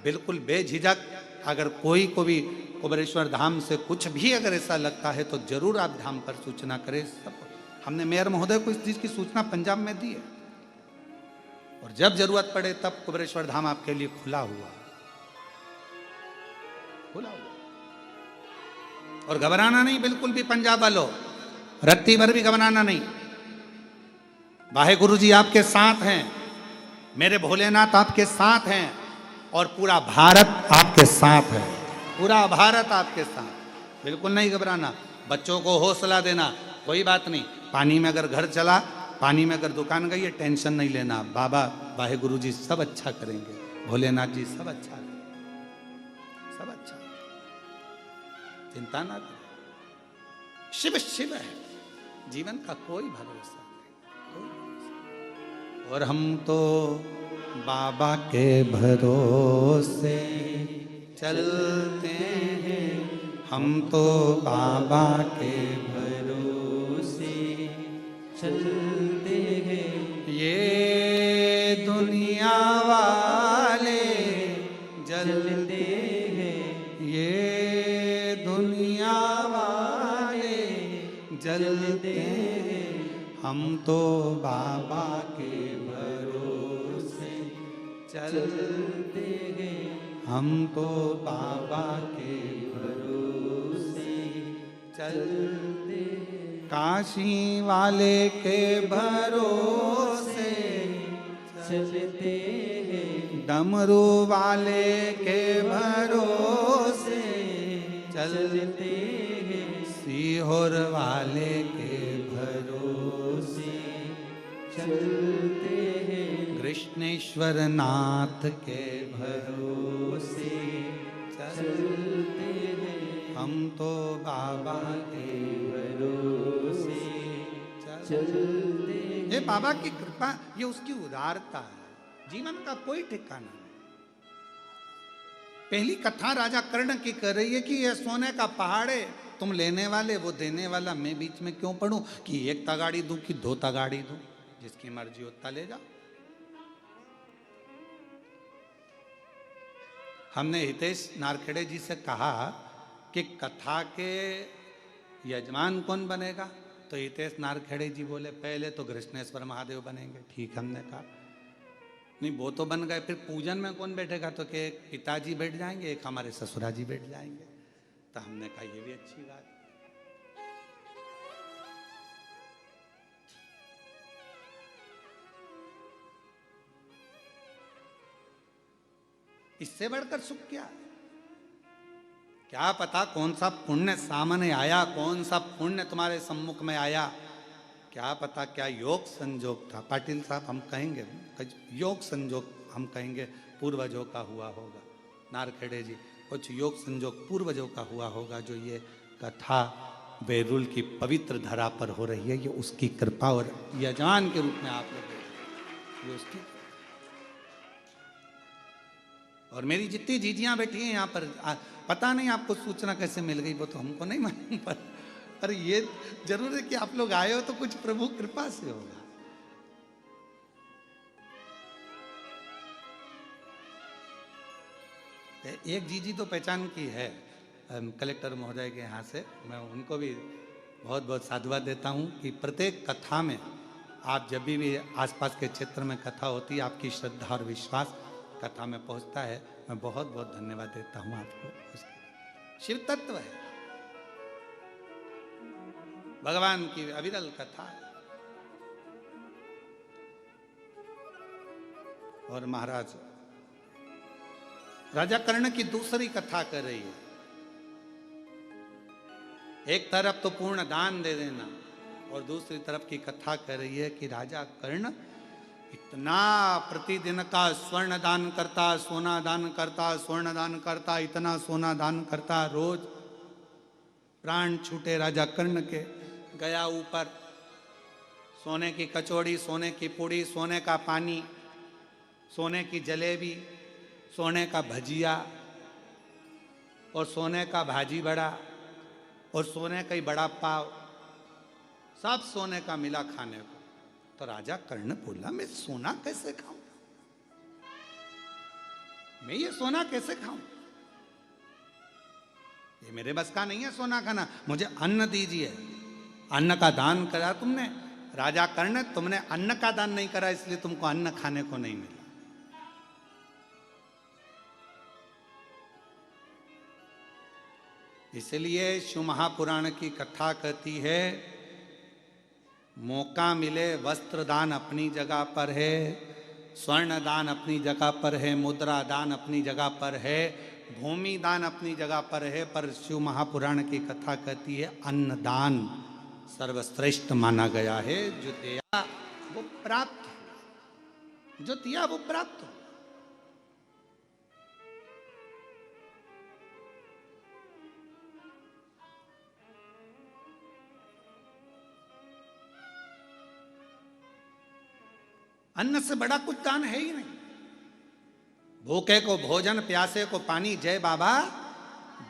बिल्कुल बेझिझक अगर कोई को भी कुबेरेश्वर धाम से कुछ भी अगर ऐसा लगता है तो जरूर आप धाम पर सूचना करें। सब हमने मेयर महोदय को इस चीज की सूचना पंजाब में दी है और जब जरूरत पड़े तब कुबेरेश्वर धाम आपके लिए खुला हुआ, खुला हुआ। और घबराना नहीं बिल्कुल भी पंजाब वालों, रत्ती भर भी घबराना नहीं। वाहे गुरु जी आपके साथ हैं, मेरे भोलेनाथ आपके साथ हैं और पूरा भारत आपके साथ है, पूरा भारत आपके साथ। बिल्कुल नहीं घबराना, बच्चों को हौसला देना, कोई बात नहीं। पानी में अगर घर चला, पानी में अगर दुकान गई है, टेंशन नहीं लेना, बाबा वाहे गुरु जी सब अच्छा करेंगे, भोलेनाथ जी सब अच्छा करेंगे, सब अच्छा, चिंता ना करें। शिव शिव है, जीवन का कोई भरोसा नहीं, कोई भरोसा। और हम तो बाबा के भरोसे चलते हैं, हम तो बाबा के भरोसे चलते हैं। ये दुनिया वाले जलते हैं, ये दुनिया वाले जलते हैं, हम तो बाबा के भरोसे चलते हैं, हम तो बाबा के भरोसे चलते, काशी वाले के भरोसे चलते हैं, डमरू वाले के भरोसे चलते हैं, सीहोर वाले के भरोसे चलते हैं, कृष्णेश्वर नाथ के भरोसे चलते हैं, हम तो बाबा के भरोसे चलते हैं। ये बाबा की कृपा, ये उसकी उदारता है, जीवन का कोई ठिकाना नहीं। पहली कथा राजा कर्ण की कर रही है कि ये सोने का पहाड़ है, तुम लेने वाले वो देने वाला, मैं बीच में क्यों पढ़ूं कि एक तगाड़ी दूं कि दो तगाड़ी दूं, जिसकी मर्जी होता ले जाओ। हमने हितेश नारखेड़े जी से कहा कि कथा के यजमान कौन बनेगा, तो हितेश नारखेड़े जी बोले पहले तो कृष्णेश्वर महादेव बनेंगे। ठीक, हमने कहा नहीं वो तो बन गए, फिर पूजन में कौन बैठेगा, तो कि एक पिताजी बैठ जाएंगे, एक हमारे ससुराजी बैठ जाएंगे। तो हमने कहा ये भी अच्छी बात। इससे बढ़कर सुख क्या? क्या पता कौन सा पुण्य सामने आया, कौन सा पुण्य तुम्हारे सम्मुख में आया, क्या पता क्या योग संजोग था। पाटिल साहब हम कहेंगे योग संजोग, हम कहेंगे पूर्वजों का हुआ होगा। नारखेड़े जी कुछ योग संजोग पूर्वजों का हुआ होगा, जो ये कथा बैरुल की पवित्र धरा पर हो रही है, ये उसकी कृपा और यजमान के रूप में आप लोग ये उसकी। और मेरी जितनी जीजियां बैठी हैं यहाँ पर, पता नहीं आपको सूचना कैसे मिल गई, वो तो हमको नहीं मालूम, पर ये जरूर है कि आप लोग आए हो तो कुछ प्रभु कृपा से होगा। एक जीजी तो पहचान की है कलेक्टर महोदय के यहाँ से, मैं उनको भी बहुत बहुत साधुवाद देता हूँ कि प्रत्येक कथा में आप जब भी आसपास के क्षेत्र में कथा होती है, आपकी श्रद्धा और विश्वास कथा में पहुँचता है। मैं बहुत बहुत धन्यवाद देता हूँ आपको। शिव तत्व है, भगवान की अविरल कथा है। और महाराज राजा कर्ण की दूसरी कथा कर रही है। एक तरफ तो पूर्ण दान दे देना, और दूसरी तरफ की कथा कर रही है कि राजा कर्ण इतना प्रतिदिन का स्वर्ण दान करता, सोना दान करता, स्वर्ण दान करता, इतना सोना दान करता, रोज प्राण छूटे राजा कर्ण के। गया ऊपर, सोने की कचौड़ी, सोने की पूड़ी, सोने का पानी, सोने की जलेबी, सोने का भजिया, और सोने का भाजी बड़ा, और सोने का ही बड़ा पाव, सब सोने का मिला खाने को। तो राजा कर्ण बोला मैं सोना कैसे खाऊं, मैं ये सोना कैसे खाऊं, ये मेरे बस का नहीं है सोना खाना, मुझे अन्न दीजिए। अन्न का दान करा तुमने राजा कर्ण, तुमने अन्न का दान नहीं करा, इसलिए तुमको अन्न खाने को नहीं मिला। इसलिए शिव महापुराण की कथा कहती है, मौका मिले वस्त्र दान अपनी जगह पर है, स्वर्ण दान अपनी जगह पर है, मुद्रा दान अपनी जगह पर है, भूमि दान अपनी जगह पर है, पर शिव महापुराण की कथा कहती है अन्न दान सर्वश्रेष्ठ माना गया है। जो दिया वो प्राप्त, जो दिया वो प्राप्त। अन्न से बड़ा कुछ दान है ही नहीं। भूखे को भोजन, प्यासे को पानी, जय बाबा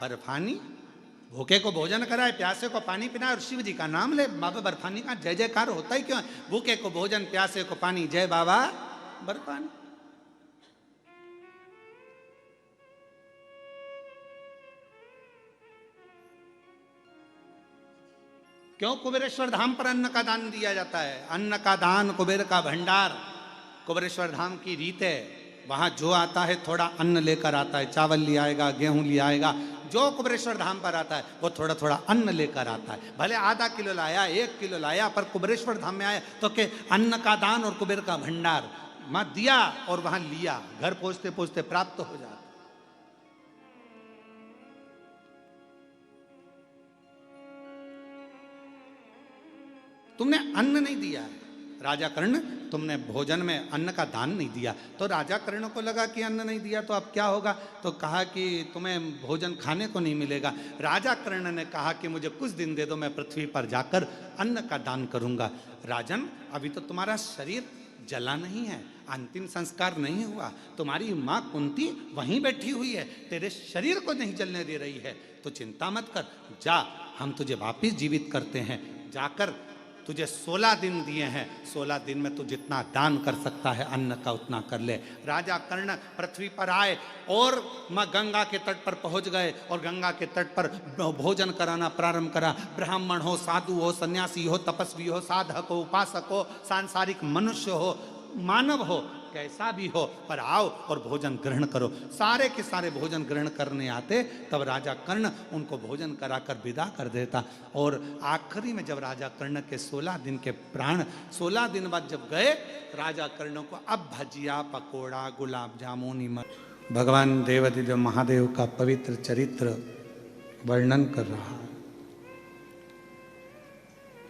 बर्फानी। भूखे को भोजन कराए, प्यासे को पानी पिलाए, और शिव जी का नाम ले, बाबा बर्फानी का जय जयकार होता ही क्यों है। भूखे को भोजन, प्यासे को पानी, जय बाबा बर्फानी। क्यों कुबेरेश्वर धाम पर अन्न का दान दिया जाता है? अन्न का दान कुबेर का भंडार, कुबेरेश्वर धाम की रीत है। वहां जो आता है थोड़ा अन्न लेकर आता है, चावल ले आएगा, गेहूं ले आएगा। जो कुबेरेश्वर धाम पर आता है वो थोड़ा थोड़ा अन्न लेकर आता है, भले आधा किलो लाया, 1 किलो लाया, पर कुबेरेश्वर धाम में आया तो के अन्न का दान और कुबेर का भंडार मां दिया और वहां लिया, घर पहुंचते पहुंचते प्राप्त हो जाता। तुमने अन्न नहीं दिया है राजा कर्ण, तुमने भोजन में अन्न का दान नहीं दिया। तो राजा कर्ण को लगा कि अन्न नहीं दिया तो अब क्या होगा, तो कहा कि तुम्हें भोजन खाने को नहीं मिलेगा। राजा कर्ण ने कहा कि मुझे कुछ दिन दे दो, मैं पृथ्वी पर जाकर अन्न का दान करूंगा। राजन, अभी तो तुम्हारा शरीर जला नहीं है, अंतिम संस्कार नहीं हुआ, तुम्हारी माँ कुंती वहीं बैठी हुई है, तेरे शरीर को नहीं जलने दे रही है, तो चिंता मत कर, जा हम तुझे वापिस जीवित करते हैं। जाकर तुझे 16 दिन दिए हैं, 16 दिन में तू जितना दान कर सकता है अन्न का उतना कर ले। राजा कर्ण पृथ्वी पर आए और मां गंगा के तट पर पहुंच गए और गंगा के तट पर भोजन कराना प्रारंभ करा। ब्राह्मण हो, साधु हो, सन्यासी हो, तपस्वी हो, साधक हो, उपासक हो, सांसारिक मनुष्य हो, मानव हो, कैसा भी हो, पर आओ और भोजन ग्रहण करो। सारे के सारे भोजन ग्रहण करने आते, तब राजा कर्ण उनको भोजन कराकर विदा कर देता। और आखिरी में जब राजा कर्ण के 16 दिन के प्राण 16 दिन बाद जब गए, राजा कर्ण को अब भजिया, पकोड़ा, गुलाब जामुन, भगवान देवाधिदेव महादेव का पवित्र चरित्र वर्णन कर रहा।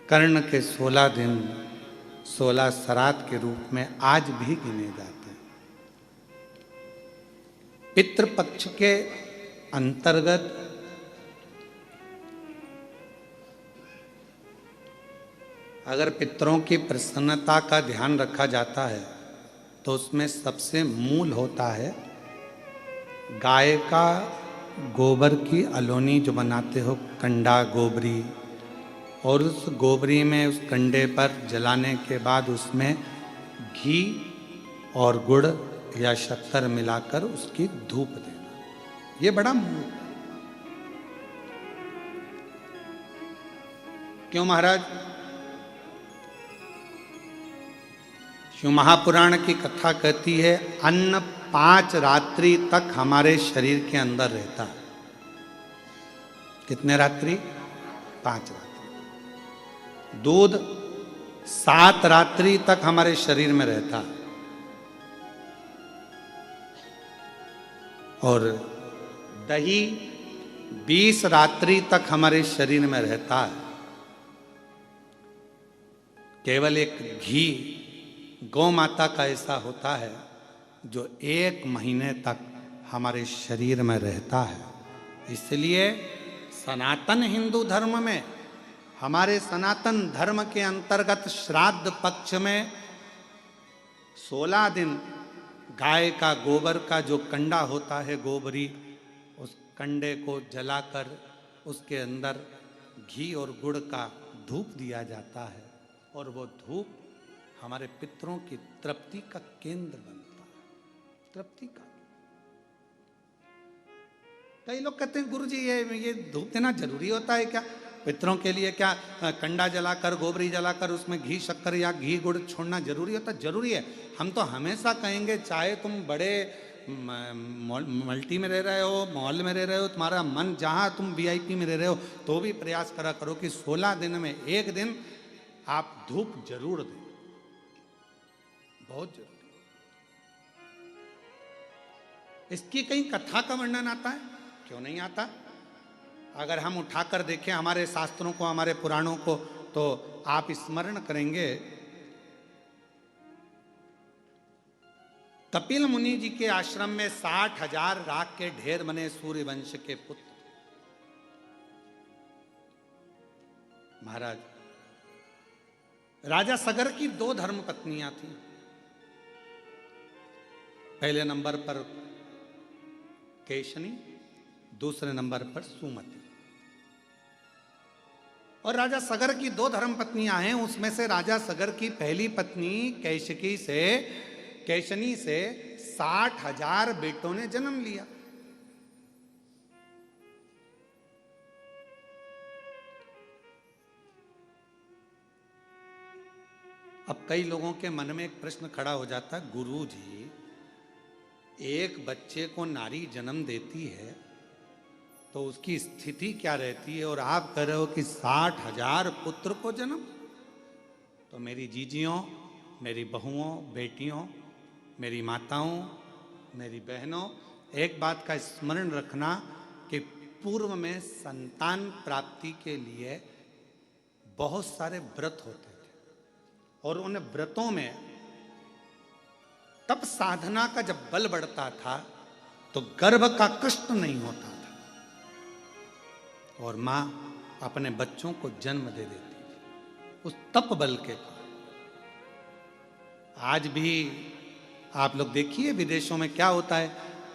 कर्ण के 16 दिन 16 श्राद्ध के रूप में आज भी गिने जाते हैं। पितृपक्ष के अंतर्गत अगर पितरों की प्रसन्नता का ध्यान रखा जाता है तो उसमें सबसे मूल होता है गाय का गोबर की अलोनी जो बनाते हो, कंडा गोबरी, और उस गोबरी में उस कंडे पर जलाने के बाद उसमें घी और गुड़ या शक्कर मिलाकर उसकी धूप देना, ये बड़ा मूल। क्यों महाराज? शिव महापुराण की कथा कहती है अन्न 5 रात्रि तक हमारे शरीर के अंदर रहता है। कितने रात्रि? 5 रात्रि। दूध 7 रात्रि तक हमारे शरीर में रहता है और दही 20 रात्रि तक हमारे शरीर में रहता है। केवल एक घी गौ माता का ऐसा होता है जो 1 महीने तक हमारे शरीर में रहता है। इसलिए सनातन हिंदू धर्म में, हमारे सनातन धर्म के अंतर्गत श्राद्ध पक्ष में 16 दिन गाय का गोबर का जो कंडा होता है गोबरी, उस कंडे को जलाकर उसके अंदर घी और गुड़ का धूप दिया जाता है और वो धूप हमारे पितरों की तृप्ति का केंद्र बनता है। तृप्ति का। कई लोग कहते हैं गुरुजी ये धूप देना जरूरी होता है क्या? पितरों के लिए क्या कंडा जलाकर, गोबरी जलाकर उसमें घी शक्कर या घी गुड़ छोड़ना जरूरी होता? जरूरी है। हम तो हमेशा कहेंगे, चाहे तुम बड़े मल्टी में रह रहे हो, मॉल में रह रहे हो, तुम्हारा मन जहाँ तुम वीआईपी में रह रहे हो, तो भी प्रयास करा करो कि 16 दिन में एक दिन आप धूप जरूर दें, बहुत जरूरी। इसकी कहीं कथा का वर्णन आता है? क्यों नहीं आता? अगर हम उठाकर देखें हमारे शास्त्रों को, हमारे पुराणों को, तो आप स्मरण करेंगे कपिल मुनि जी के आश्रम में 60,000 राख के ढेर बने सूर्य वंश के पुत्र। महाराज राजा सगर की 2 धर्म पत्नियां थीं। पहले नंबर पर केशनी, दूसरे नंबर पर सुमति। और राजा सगर की 2 धर्म पत्नियां हैं। उसमें से राजा सगर की पहली पत्नी केशनी से 60,000 बेटों ने जन्म लिया। अब कई लोगों के मन में एक प्रश्न खड़ा हो जाता है, गुरु जी एक बच्चे को नारी जन्म देती है तो उसकी स्थिति क्या रहती है, और आप कह रहे हो कि 60,000 पुत्र को जन्म। तो मेरी जीजियों, मेरी बहुओं, बेटियों, मेरी माताओं, मेरी बहनों, एक बात का स्मरण रखना कि पूर्व में संतान प्राप्ति के लिए बहुत सारे व्रत होते थे, और उन व्रतों में तब साधना का जब बल बढ़ता था तो गर्भ का कष्ट नहीं होता था, और मां अपने बच्चों को जन्म दे देती थी उस तप बल के कारण। आज भी आप लोग देखिए विदेशों में क्या होता है।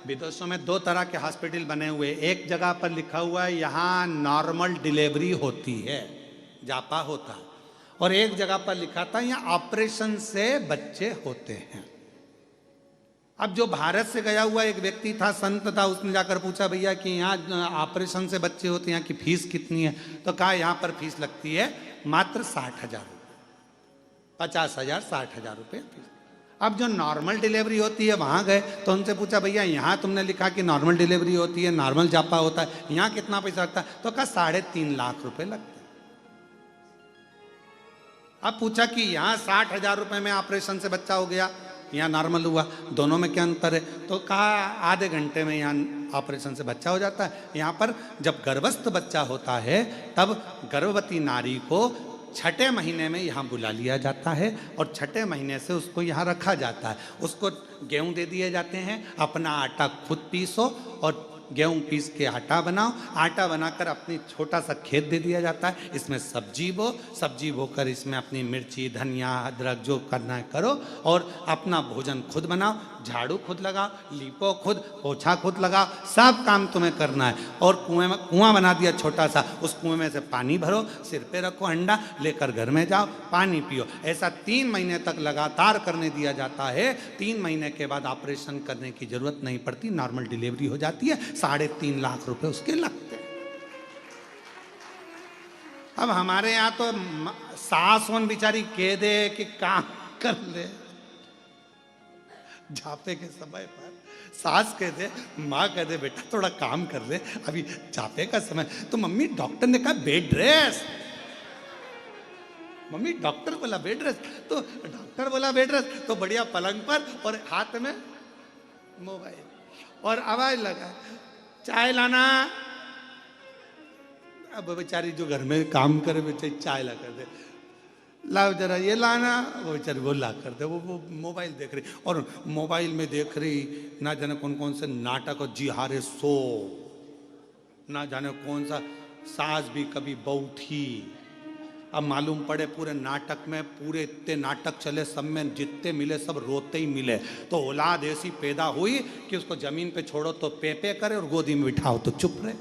विदेशों में 2 तरह के हॉस्पिटल बने हुए, एक जगह पर लिखा हुआ है यहां नॉर्मल डिलीवरी होती है, जापा होता है, और एक जगह पर लिखा था यहां ऑपरेशन से बच्चे होते हैं। अब जो भारत से गया हुआ एक व्यक्ति था, संत था, उसने जाकर पूछा भैया कि यहाँ ऑपरेशन से बच्चे होते हैं, यहाँ की फीस कितनी है? तो कहा यहाँ पर फीस लगती है मात्र 60,000 रुपये, 50,000 60,000 रुपये फीस। अब जो नॉर्मल डिलीवरी होती है वहाँ गए तो उनसे पूछा भैया यहाँ तुमने लिखा कि नॉर्मल डिलीवरी होती है, नॉर्मल जापा होता है, यहाँ कितना पैसा लगता है? तो कहा 3.5 लाख रुपये लगते हैं। अब पूछा कि यहाँ 60,000 रुपये में ऑपरेशन से बच्चा हो गया, यहाँ नॉर्मल हुआ, दोनों में क्या अंतर है? तो कहा आधे घंटे में यहाँ ऑपरेशन से बच्चा हो जाता है। यहाँ पर जब गर्भस्थ बच्चा होता है तब गर्भवती नारी को 6ठे महीने में यहाँ बुला लिया जाता है, और 6ठे महीने से उसको यहाँ रखा जाता है। उसको गेहूं दे दिए जाते हैं, अपना आटा खुद पीसो और गेहूं पीस के आटा बनाओ, आटा बनाकर अपनी छोटा सा खेत दे दिया जाता है, इसमें सब्जी बो, सब्जी बोकर इसमें अपनी मिर्ची, धनिया, अदरक जो करना है करो, और अपना भोजन खुद बनाओ, झाड़ू खुद लगाओ, लीपो खुद, पोछा खुद लगाओ, सब काम तुम्हें करना है। और कुआं बना दिया छोटा सा, उस कुएं में से पानी भरो, सिर पे रखो अंडा, लेकर घर में जाओ, पानी पियो। ऐसा 3 महीने तक लगातार करने दिया जाता है। 3 महीने के बाद ऑपरेशन करने की जरूरत नहीं पड़ती, नॉर्मल डिलीवरी हो जाती है। 3.5 लाख रुपए उसके लगते हैं। अब हमारे यहां तो सास वन बेचारी कह दे कि काम कर ले, जापे के समय पर सास कह दे, माँ कह दे बेटा थोड़ा काम कर ले, अभी जापे का समय। तो मम्मी डॉक्टर ने कहा बेड रेस्ट, मम्मी डॉक्टर बोला बेड रेस्ट, तो डॉक्टर बोला बेड रेस्ट, तो बढ़िया पलंग पर और हाथ में मोबाइल, और आवाज लगा चाय लाना। अब बेचारी जो घर में काम करे बेचारी चाय ला कर दे, लाओ जरा ये लाना, वो बेचारी वो ला कर दे, वो मोबाइल देख रही, और मोबाइल में देख रही ना जाने कौन कौन से नाटक, और जी हारे सो, ना जाने कौन सा सास भी कभी बहू थी। अब मालूम पड़े पूरे नाटक में, पूरे इतने नाटक चले, सब में जितने मिले सब रोते ही मिले। तो औलाद ऐसी पैदा हुई कि उसको जमीन पे छोड़ो तो पे करे, और गोदी में बिठाओ तो चुप रहे।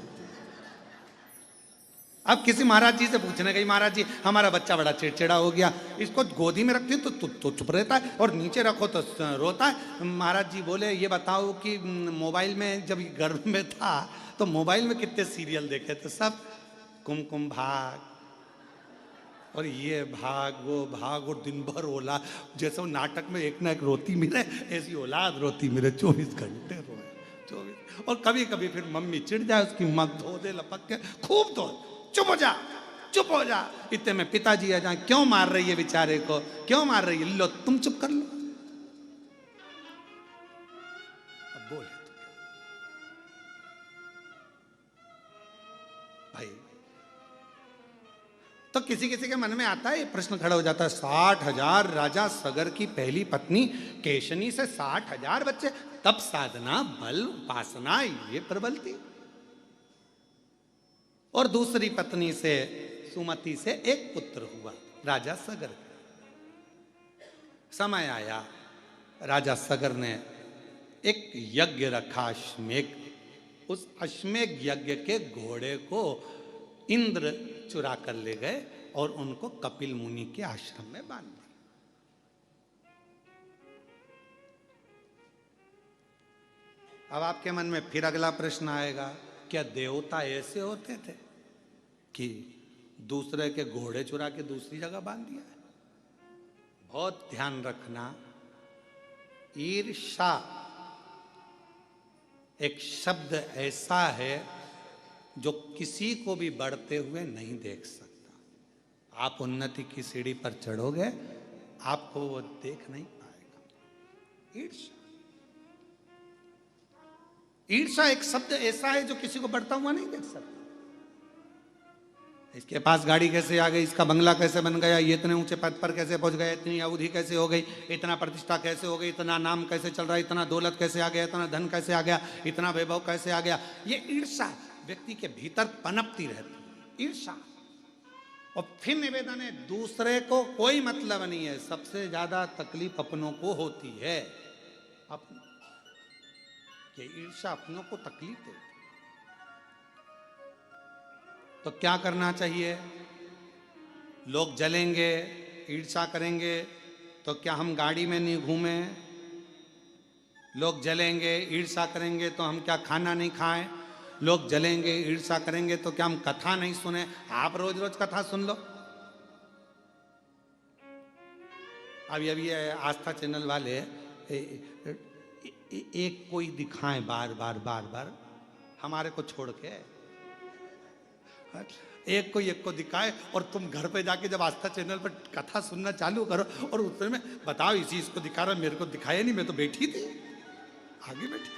अब किसी महाराज जी से पूछने गई, महाराज जी हमारा बच्चा बड़ा चिड़चिड़ा हो गया, इसको गोदी में रखती तो चुप रहता है, और नीचे रखो तो रोता है। महाराज जी बोले ये बताओ कि मोबाइल में जब गर्भ में था तो मोबाइल में कितने सीरियल देखे थे? सब कुमकुम भाग, और ये भाग वो भाग, और दिन भर ओला, जैसे वो नाटक में एक ना एक रोती मिले, ऐसी औलाद रोती मिले, 24 घंटे रोए 24। और कभी कभी फिर मम्मी चिढ़ जाए, उसकी मत धो दे लपक के, खूब धो, चुप हो जा, चुप हो जा। इतने में पिताजी आ जाए, क्यों मार रही है बेचारे को, क्यों मार रही है? लो तुम चुप कर लो। अब बोले भाई, तो किसी किसी के मन में आता है, ये प्रश्न खड़ा हो जाता है, 60,000 राजा सगर की पहली पत्नी केशनी से 60,000 बच्चे, तब साधना बल उपासना ये प्रबल थी। और दूसरी पत्नी से सुमति से एक पुत्र हुआ, राजा सगर। समय आया, राजा सगर ने एक यज्ञ रखा, अश्वमेघ। उस अश्वमेघ यज्ञ के घोड़े को इंद्र चुरा कर ले गए और उनको कपिल मुनि के आश्रम में बांध दिया। अब आपके मन में फिर अगला प्रश्न आएगा, क्या देवता ऐसे होते थे कि दूसरे के घोड़े चुरा के दूसरी जगह बांध दिया है? बहुत ध्यान रखना, ईर्ष्या एक शब्द ऐसा है जो किसी को भी बढ़ते हुए नहीं देख सकता। आप उन्नति की सीढ़ी पर चढ़ोगे, आपको वो देख नहीं पाएगा। ईर्ष्या, ईर्ष्या एक शब्द ऐसा है जो किसी को बढ़ता हुआ नहीं देख सकता। इसके पास गाड़ी कैसे आ गई, इसका बंगला कैसे बन गया, ये इतने ऊंचे पद पर कैसे पहुंच गया, इतनी अवधि कैसे हो गई, इतना प्रतिष्ठा कैसे हो गई, इतना नाम कैसे चल रहा है, इतना दौलत कैसे आ गया, इतना धन कैसे आ गया, इतना वैभव कैसे आ गया। ये ईर्ष्या व्यक्ति के भीतर पनपती रहती है, ईर्ष्या। और फिर निवेदन है, दूसरे को कोई मतलब नहीं है, सबसे ज्यादा तकलीफ अपनों को होती है। ये ईर्ष्या अपनों को तकलीफ देती। तो क्या करना चाहिए? लोग जलेंगे, ईर्ष्या करेंगे, तो क्या हम गाड़ी में नहीं घूमें? लोग जलेंगे, ईर्ष्या करेंगे, तो हम क्या खाना नहीं खाएं? लोग जलेंगे, ईर्ष्या करेंगे, तो क्या हम कथा नहीं सुने? आप रोज रोज कथा सुन लो। अभी आस्था चैनल वाले एक कोई दिखाएं बार बार बार बार, हमारे को छोड़ के एक को दिखाए, और तुम घर पे जाके जब आस्था चैनल पर कथा सुनना चालू करो और उसमें बताओ इसी इसको दिखा रहा, मेरे को दिखाया नहीं, मैं तो बैठी थी, आगे बैठी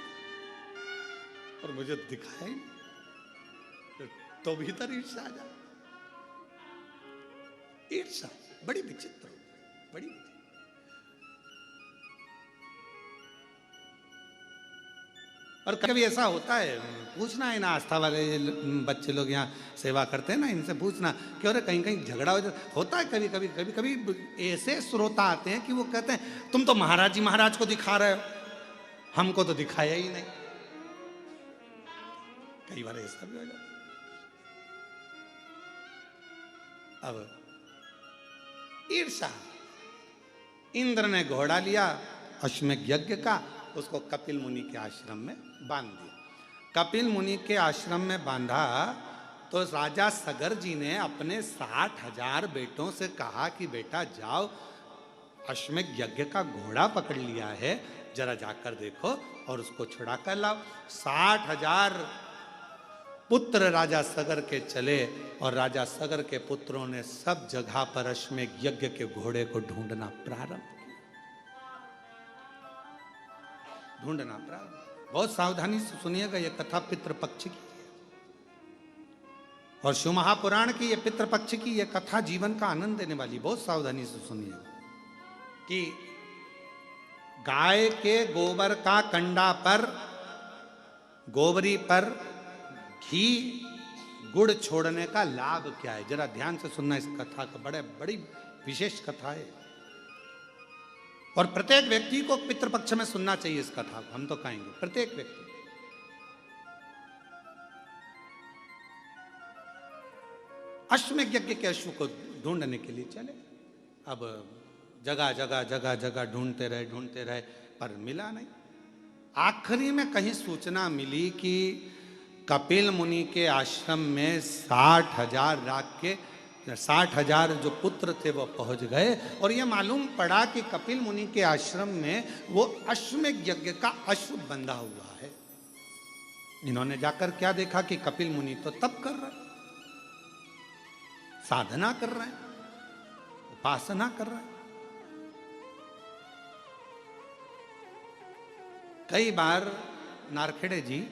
और मुझे दिखाया ही नहीं, तो भीतर ईर्ष्या आ जाए। ईर्ष्या बड़ी विचित्र, बड़ी विचित्र। और कभी ऐसा होता है, पूछना है ना, आस्था वाले बच्चे लोग यहाँ सेवा करते हैं ना, इनसे पूछना कि अरे कहीं कहीं झगड़ा होता है। कभी कभी ऐसे श्रोता आते हैं कि वो कहते हैं तुम तो महाराज जी महाराज को दिखा रहे हो, हमको तो दिखाया ही नहीं। कई बार ऐसा भी हो जाता। अब ईर्ष्या, इंद्र ने घोड़ा लिया अश्वमेध यज्ञ का, उसको कपिल मुनि के आश्रम में बांध दिया। कपिल मुनि के आश्रम में बांधा तो राजा सगर जी ने अपने 60,000 बेटों से कहा कि बेटा जाओ, अश्वमेध यज्ञ का घोड़ा पकड़ लिया है, जरा जाकर देखो और उसको छुड़ा कर लाओ। 60,000 पुत्र राजा सगर के चले और राजा सगर के पुत्रों ने सब जगह पर अश्वमेध यज्ञ के घोड़े को ढूंढना प्रारंभ, ढूंढना प्रारंभ। बहुत सावधानी से सुनिएगा, यह कथा पितृपक्ष की और शिव महापुराण की, यह पितृपक्ष की यह कथा जीवन का आनंद देने वाली। बहुत सावधानी से सुनिएगा कि गाय के गोबर का कंडा पर, गोबरी पर घी गुड़ छोड़ने का लाभ क्या है, जरा ध्यान से सुनना इस कथा का, बड़ी विशेष कथा है और प्रत्येक व्यक्ति को पितृपक्ष में सुनना चाहिए इस कथा को। हम तो कहेंगे प्रत्येक व्यक्ति। अश्वमेध यज्ञ के अश्व को ढूंढने के लिए चले। अब जगह जगह ढूंढते रहे पर मिला नहीं। आखिरी में कहीं सूचना मिली कि कपिल मुनि के आश्रम में 60,000 जो पुत्र थे वो पहुंच गए और ये मालूम पड़ा कि कपिल मुनि के आश्रम में वो अश्वमेध यज्ञ का अश्व बंधा हुआ है। इन्होंने जाकर क्या देखा कि कपिल मुनि तो तप कर रहे, साधना कर रहे हैं, उपासना कर रहे हैं। कई बार नारखेड़े जी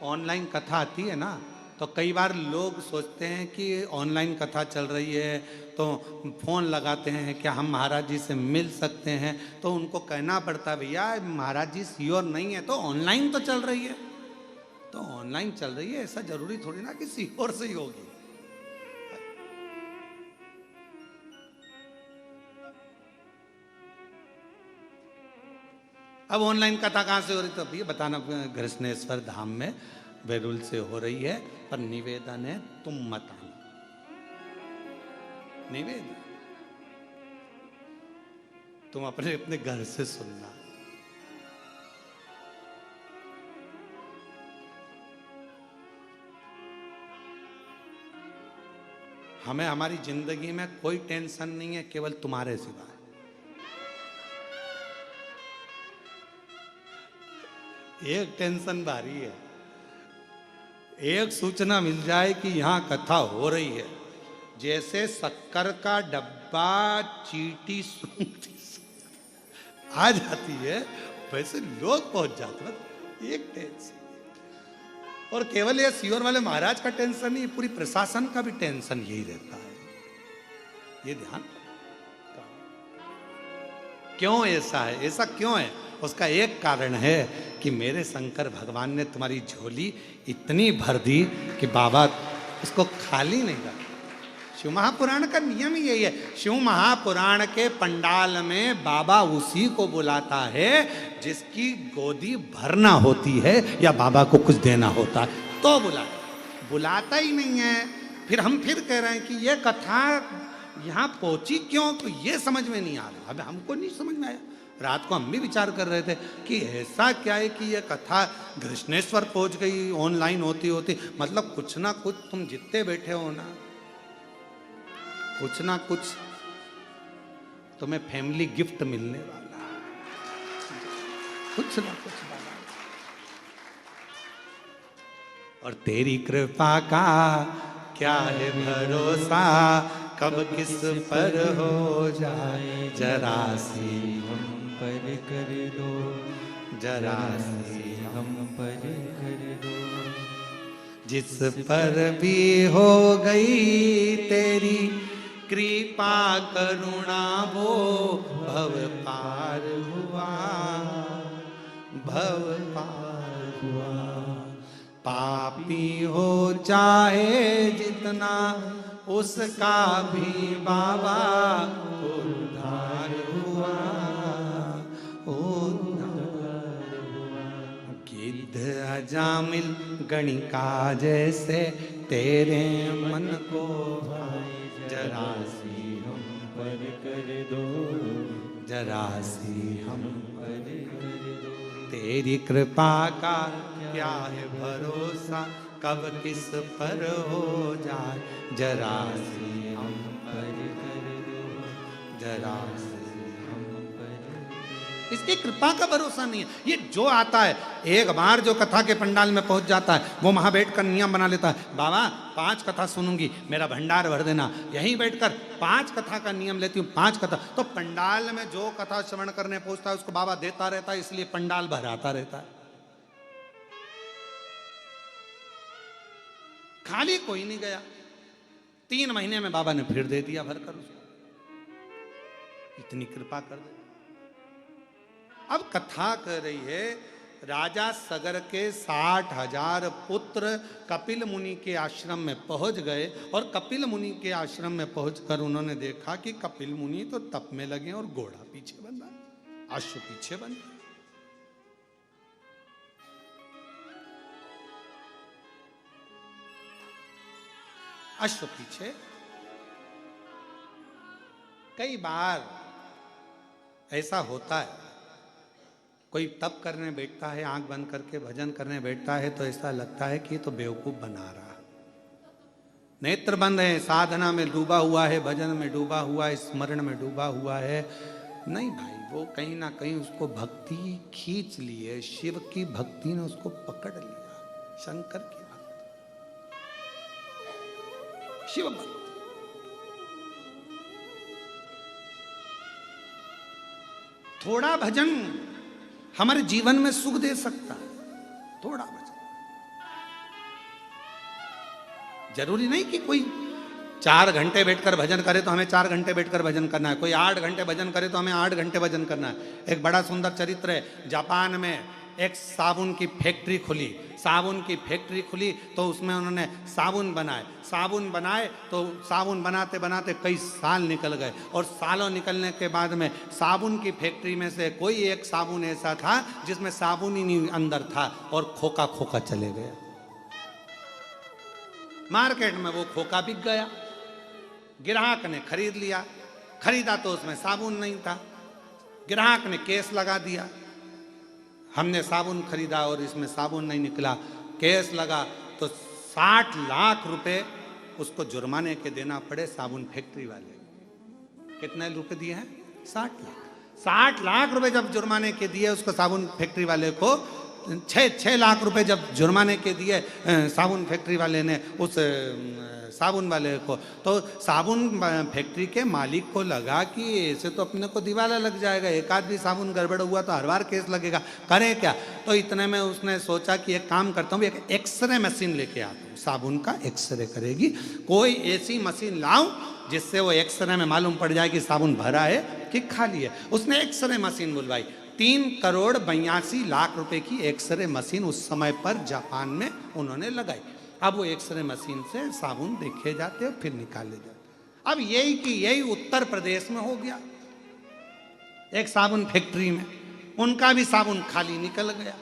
ऑनलाइन कथा आती है ना, तो कई बार लोग सोचते हैं कि ऑनलाइन कथा चल रही है तो फोन लगाते हैं क्या हम महाराज जी से मिल सकते हैं, तो उनको कहना पड़ता है भैया महाराज जी श्योर नहीं है, तो ऑनलाइन तो चल रही है, तो ऑनलाइन चल रही है, ऐसा जरूरी थोड़ी ना कि श्योर से ही होगी। अब ऑनलाइन कथा कहाँ से हो रही, तो अभी बताना, कृष्णेश्वर धाम में बेरुल से हो रही है, पर निवेदन है तुम मत आना। निवेदन तुम अपने अपने घर से सुनना। हमें हमारी जिंदगी में कोई टेंशन नहीं है, केवल तुम्हारे सिवा। एक टेंशन भारी है, एक सूचना मिल जाए कि यहां कथा हो रही है, जैसे शक्कर का डब्बा चींटी सूंघती आ जाती है, वैसे लोग पहुंच जाते हैं। एक टेंशन, और केवल ये सीहोर वाले महाराज का टेंशन नहीं, पूरी प्रशासन का भी टेंशन यही रहता है। ये ध्यान क्यों ऐसा है, ऐसा क्यों है? उसका एक कारण है कि मेरे शंकर भगवान ने तुम्हारी झोली इतनी भर दी कि बाबा उसको खाली नहीं रखा। शिव महापुराण का नियम ही यही है। शिव महापुराण के पंडाल में बाबा उसी को बुलाता है जिसकी गोदी भरना होती है या बाबा को कुछ देना होता है तो बुलाता ही नहीं है। फिर हम फिर कह रहे हैं कि ये कथा यहाँ पहुंची क्यों, तो ये समझ में नहीं आ रहा। अब हमको नहीं समझ में आया। रात को हम भी विचार कर रहे थे कि ऐसा क्या है कि ये कथा कृष्णेश्वर पहुंच गई ऑनलाइन होती होती। मतलब कुछ ना कुछ तुम जितने बैठे हो ना, कुछ ना कुछ तुम्हें फैमिली गिफ्ट मिलने वाला है, कुछ ना कुछ वाला। और तेरी कृपा का क्या है भरोसा, कब किस पर हो जाए जरा सी हम पर कर दो, जरा सी हम पर कर दो। जिस पर भी हो गई तेरी कृपा करुणा वो भव पार हुआ, भव पार हुआ। पापी हो चाहे जितना उसका भी बाबा उद्धार हुआ, उद्धार हुआ। गिद्ध अजामिल गणिका जैसे तेरे मन को भाए, जरा सी हम पर कर दो, जरा सी हम पर कर दो। तेरी कृपा का क्या है भरोसा, कब किस पर हो जाए जरा सी हम पर कर दो, जरा सी हम पर। इसकी कृपा का भरोसा नहीं है। ये जो आता है एक बार जो कथा के पंडाल में पहुंच जाता है वो वहां बैठकर नियम बना लेता है, बाबा 5 कथा सुनूंगी, मेरा भंडार भर देना। यहीं बैठकर 5 कथा का नियम लेती हूँ, 5 कथा। तो पंडाल में जो कथा श्रवण करने पहुंचता है उसको बाबा देता रहता है, इसलिए पंडाल भराता रहता है। खाली कोई नहीं गया। 3 महीने में बाबा ने फिर दे दिया भरकर उसको। इतनी कृपा कर दे। अब कथा कर रही है राजा सगर के 60,000 पुत्र कपिल मुनि के आश्रम में पहुंच गए, और कपिल मुनि के आश्रम में पहुंचकर उन्होंने देखा कि कपिल मुनि तो तप में लगे और घोड़ा पीछे बंधा, अश्व पीछे बंधा। अश्व पीछे। कई बार ऐसा होता है, कोई तप करने बैठता है, आंख बंद करके भजन करने बैठता है तो ऐसा लगता है कि ये तो बेवकूफ बना रहा। नेत्र बंद है, साधना में डूबा हुआ है, भजन में डूबा हुआ है, स्मरण में डूबा हुआ है। नहीं भाई, वो कहीं ना कहीं उसको भक्ति खींच ली है, शिव की भक्ति ने उसको पकड़ लिया, शंकर की भक्ति, शिव भक्ति। थोड़ा भजन हमारे जीवन में सुख दे सकता है, थोड़ा भजन। जरूरी नहीं कि कोई 4 घंटे बैठकर भजन करे तो हमें 4 घंटे बैठकर भजन करना है, कोई 8 घंटे भजन करे तो हमें 8 घंटे भजन करना है। एक बड़ा सुंदर चरित्र है, जापान में एक साबुन की फैक्ट्री खुली। साबुन की फैक्ट्री खुली तो उसमें उन्होंने साबुन बनाए तो साबुन बनाते बनाते कई साल निकल गए, और सालों निकलने के बाद में साबुन की फैक्ट्री में से कोई एक साबुन ऐसा था जिसमें साबुन ही नहीं अंदर था, और खोखा खोखा चले गया। मार्केट में वो खोखा बिक गया, ग्राहक ने खरीद लिया, खरीदा तो उसमें साबुन नहीं था। ग्राहक ने केस लगा दिया, हमने साबुन खरीदा और इसमें साबुन नहीं निकला। केस लगा तो 60 लाख रुपए उसको जुर्माने के देना पड़े साबुन फैक्ट्री वाले। कितने रुपए दिए हैं? 60 लाख। 60 लाख रुपए जब जुर्माने के दिए उसको साबुन फैक्ट्री वाले को, छः लाख रुपए जब जुर्माने के दिए साबुन फैक्ट्री वाले ने उस साबुन वाले को, तो साबुन फैक्ट्री के मालिक को लगा कि ऐसे तो अपने को दिवाला लग जाएगा, एक आध भी साबुन गड़बड़ हुआ तो हर बार केस लगेगा, करें क्या। तो इतने में उसने सोचा कि एक काम करता हूँ, एक एक्सरे मशीन लेके आता हूँ, साबुन का एक्सरे करेगी, कोई ऐसी मशीन लाऊं जिससे वो एक्सरे में मालूम पड़ जाए कि साबुन भरा है कि खाली है। उसने एक्सरे मशीन बुलवाई, 3,82,00,000 रुपए की एक्सरे मशीन उस समय पर जापान में उन्होंने लगाई। अब वो एक्सरे मशीन से साबुन देखे जाते और फिर निकाले जाते। अब यही कि यही उत्तर प्रदेश में हो गया, एक साबुन फैक्ट्री में उनका भी साबुन खाली निकल गया।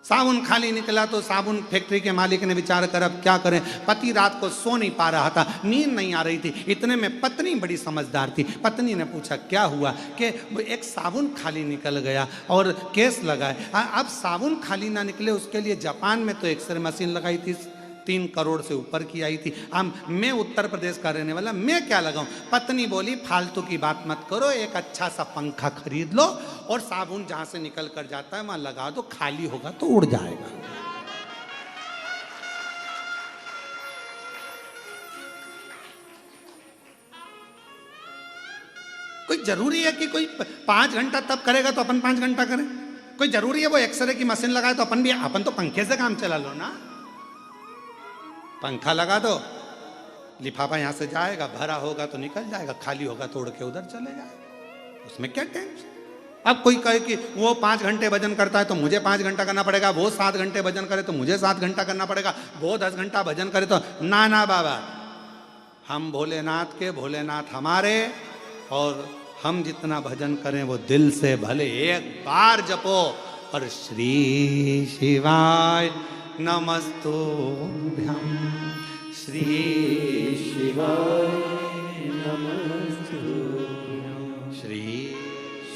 साबुन खाली निकला तो साबुन फैक्ट्री के मालिक ने विचार कर अब क्या करें, पति रात को सो नहीं पा रहा था, नींद नहीं आ रही थी। इतने में पत्नी बड़ी समझदार थी, पत्नी ने पूछा क्या हुआ, कि एक साबुन खाली निकल गया और केस लगाए। अब साबुन खाली ना निकले उसके लिए जापान में तो एक्सरे मशीन लगाई थी, 3 करोड़ से ऊपर की आई थी। अब मैं उत्तर प्रदेश का रहने वाला, मैं क्या लगाऊं। पत्नी बोली फालतू की बात मत करो, एक अच्छा सा पंखा खरीद लो और साबुन जहां से निकल कर जाता है वहां लगा दो, खाली होगा तो उड़ जाएगा। कोई जरूरी है कि कोई 5 घंटा तब करेगा तो अपन 5 घंटा करें? कोई जरूरी है वो एक्सरे की मशीन लगाए तो अपन तो पंखे से काम चला लो ना। पंखा लगा दो, लिफाफा यहां से जाएगा, भरा होगा तो निकल जाएगा, खाली होगा तो उड़ के उधर चले जाएगा, उसमें क्या टेंशन। अब कोई कहे कि वो 5 घंटे वजन करता है तो मुझे 5 घंटा करना पड़ेगा, वो 7 घंटे वजन करे तो मुझे 7 घंटा करना पड़ेगा, वो 10 घंटा वजन करे तो ना ना बाबा, हम भोलेनाथ के, भोलेनाथ हमारे, और हम जितना भजन करें वो दिल से भले एक बार जपो और श्री शिवाय नमस्तुभ्यं, श्री शिवाय नमस्तुभ्यं, श्री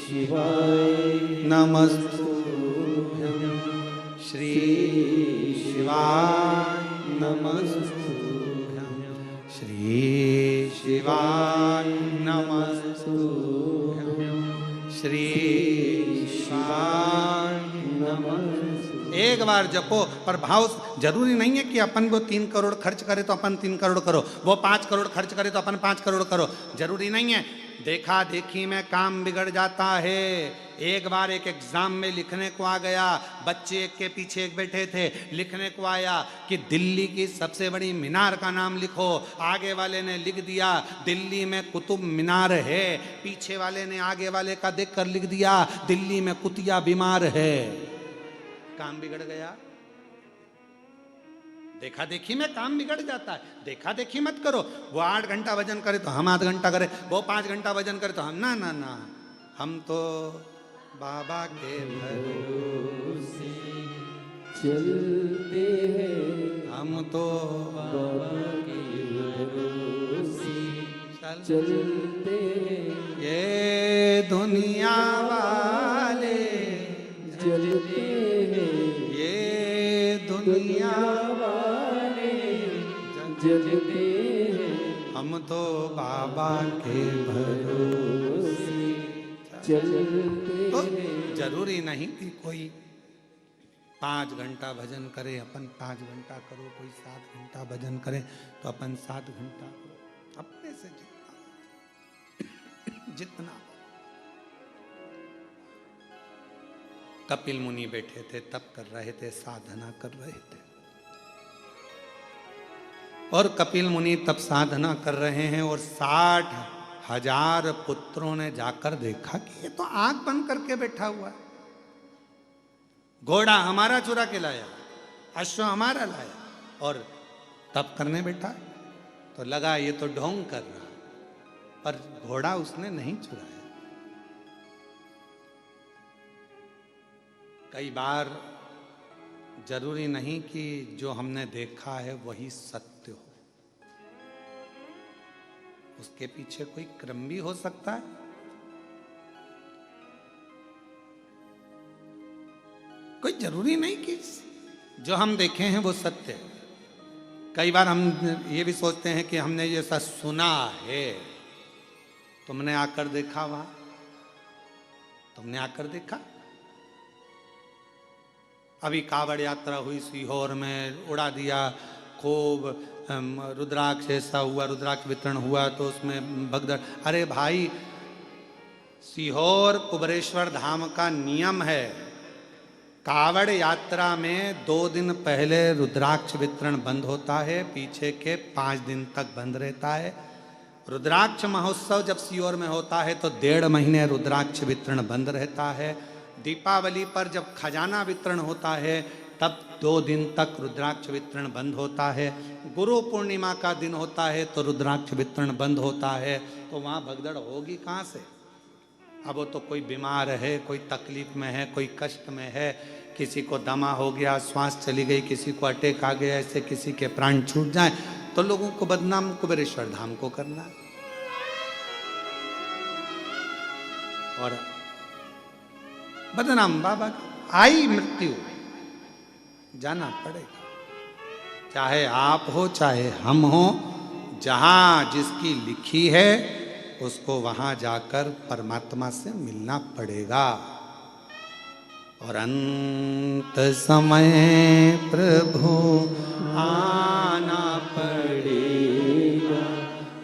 शिवाय नमस्तुभ्यं, श्री शिवाय नमस्तुभ्यं, श्री शिवाय नमस्तुभ्यं, श्री शिवाय नमस्तुभ्यं। एक बार जपो, पर भाव जरूरी नहीं है कि अपन वो 3 करोड़ खर्च करे तो अपन 3 करोड़ करो, वो 5 करोड़ खर्च करे तो अपन 5 करोड़ करो, जरूरी नहीं है। देखा देखी में काम बिगड़ जाता है। एक बार एक एग्जाम में लिखने को आ गया, बच्चे एक के पीछे एक बैठे थे, लिखने को आया कि दिल्ली की सबसे बड़ी मीनार का नाम लिखो। आगे वाले ने लिख दिया दिल्ली में कुतुब मीनार है, पीछे वाले ने आगे वाले का देखकर लिख दिया दिल्ली में कुतिया बीमार है। काम बिगड़ गया। देखा देखी में काम बिगड़ जाता है। देखा देखी मत करो, वो 8 घंटा वजन करे तो हम 8 घंटा करें, वो 5 घंटा वजन करे तो हम ना ना ना, हम तो बाबा के भरोसे चलते हैं, हम तो बाबा के भरोसे चलते हैं, ये दुनिया वाले जलते हैं, ये दुनिया वाले जलते हैं, हम तो बाबा के भरोसे चलते। तो जरूरी नहीं कि कोई 5 घंटा भजन करे, अपन 5 घंटा करो, कोई 7 घंटा भजन करे तो अपन 7 घंटा करो, अपने से जितना। कपिल मुनि बैठे थे, तप कर रहे थे, साधना कर रहे थे, और कपिल मुनि तप साधना कर रहे हैं और 60,000 पुत्रों ने जाकर देखा कि ये तो आंख बंद करके बैठा हुआ है। घोड़ा हमारा चुरा के लाया, अश्व हमारा लाया और तप करने बैठा, तो लगा ये तो ढोंग कर रहा, पर घोड़ा उसने नहीं चुराया। कई बार जरूरी नहीं कि जो हमने देखा है वही सत्य हो, उसके पीछे कोई क्रम भी हो सकता है। कोई जरूरी नहीं कि जो हम देखे हैं वो सत्य है। कई बार हम ये भी सोचते हैं कि हमने ये सब सुना है, तुमने आकर देखा, वहां तुमने आकर देखा, अभी कावड़ यात्रा हुई सीहोर में, उड़ा दिया खूब रुद्राक्ष, ऐसा हुआ, रुद्राक्ष वितरण हुआ तो उसमें भगदड़। अरे भाई, सीहोर कुबरेश्वर धाम का नियम है, कावड़ यात्रा में 2 दिन पहले रुद्राक्ष वितरण बंद होता है, पीछे के 5 दिन तक बंद रहता है। रुद्राक्ष महोत्सव जब सीहोर में होता है तो 1.5 महीने रुद्राक्ष वितरण बंद रहता है। दीपावली पर जब खजाना वितरण होता है तब 2 दिन तक रुद्राक्ष वितरण बंद होता है। गुरु पूर्णिमा का दिन होता है तो रुद्राक्ष वितरण बंद होता है। तो वहाँ भगदड़ होगी कहाँ से? अब वो तो कोई बीमार है, कोई तकलीफ में है, कोई कष्ट में है, किसी को दमा हो गया, श्वास चली गई, किसी को अटैक आ गया, ऐसे किसी के प्राण छूट जाए तो लोगों को बदनाम कुबेरेश्वर धाम को करना है। और बदनाम बाबा, आई मृत्यु जाना पड़ेगा, चाहे आप हो चाहे हम हो, जहां जिसकी लिखी है उसको वहां जाकर परमात्मा से मिलना पड़ेगा। और अंत समय प्रभु आना पड़ेगा,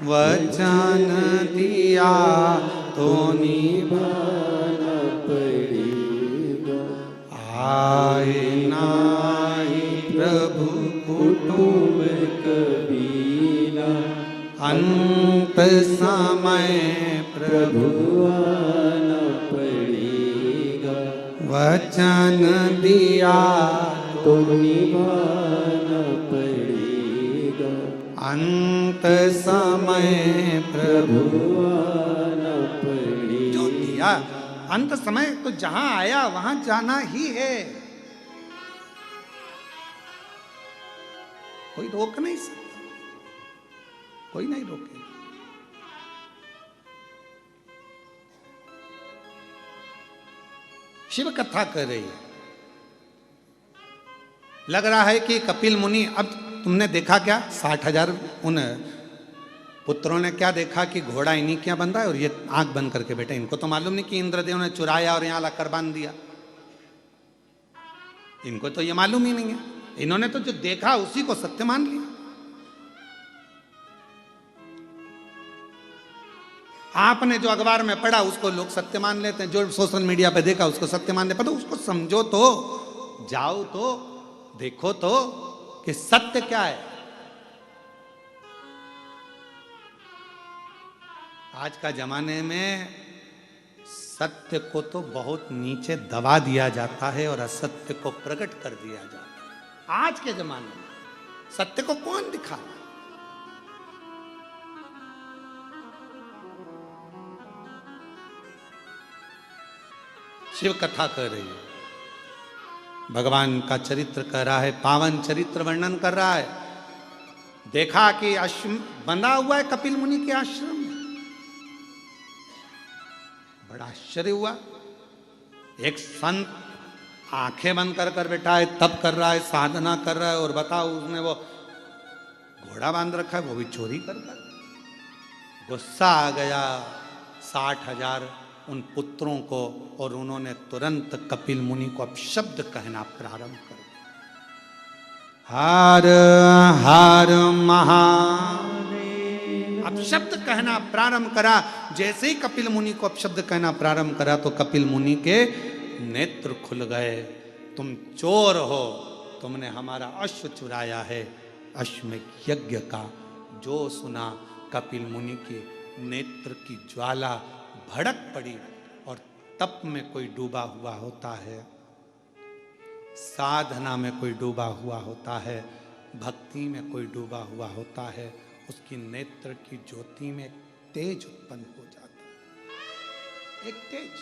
वचन दिया तो निभाना पड़ेगा। आए नाई प्रभु कुटुंब कबीला, अंत समय प्रभु आना पड़ेगा, वचन दिया तो निभाना पड़ेगा। अंत समय प्रभु आना पड़ेगा, जो दिया अंत समय तो जहां आया वहां जाना ही है, कोई रोक नहीं सकता, कोई नहीं रोकेगा। शिव कथा कर रही है, लग रहा है कि कपिल मुनि, अब तुमने देखा क्या 60,000 उन पुत्रों ने क्या देखा कि घोड़ा इन्हीं क्या बंधा है और ये आंख बंद करके बैठे। इनको तो मालूम नहीं कि इंद्रदेव ने चुराया और यहां लाकर बांध दिया, इनको तो ये मालूम ही नहीं है। इन्होंने तो जो देखा उसी को सत्य मान लिया। आपने जो अखबार में पढ़ा उसको लोग सत्य मान लेते हैं, जो सोशल मीडिया पे देखा उसको सत्य मान लेते हैं। पर उसको समझो तो, जाओ तो, देखो तो कि सत्य क्या है। आज का जमाने में सत्य को तो बहुत नीचे दबा दिया जाता है और असत्य को प्रकट कर दिया जाता है। आज के जमाने में सत्य को कौन दिखा? शिव कथा कर रही है, भगवान का चरित्र कर रहा है, पावन चरित्र वर्णन कर रहा है। देखा कि आश्रम बंधा हुआ है कपिल मुनि के आश्रम में, बड़ा आश्चर्य हुआ। एक संत आंखें बंद कर बैठा है, तप कर रहा है, साधना कर रहा है, और बताओ उसने वो घोड़ा बांध रखा है, वो भी चोरी कर। गुस्सा आ गया 60,000 उन पुत्रों को, और उन्होंने तुरंत कपिल मुनि को अपशब्द कहना प्रारंभ कर दिया। हर हर महादेव, अपशब्द कहना प्रारंभ करा। जैसे ही कपिल मुनि को अपशब्द कहना प्रारंभ करा तो कपिल मुनि के नेत्र खुल गए। तुम चोर हो, तुमने हमारा अश्व चुराया है। अश्वमेध यज्ञ का जो सुना, कपिल मुनि के नेत्र की ज्वाला भड़क पड़ी। और तप में कोई डूबा हुआ होता है, साधना में कोई डूबा हुआ होता है, भक्ति में कोई डूबा हुआ होता है, उसकी नेत्र की ज्योति में तेज उत्पन्न हो जाता है। एक तेज,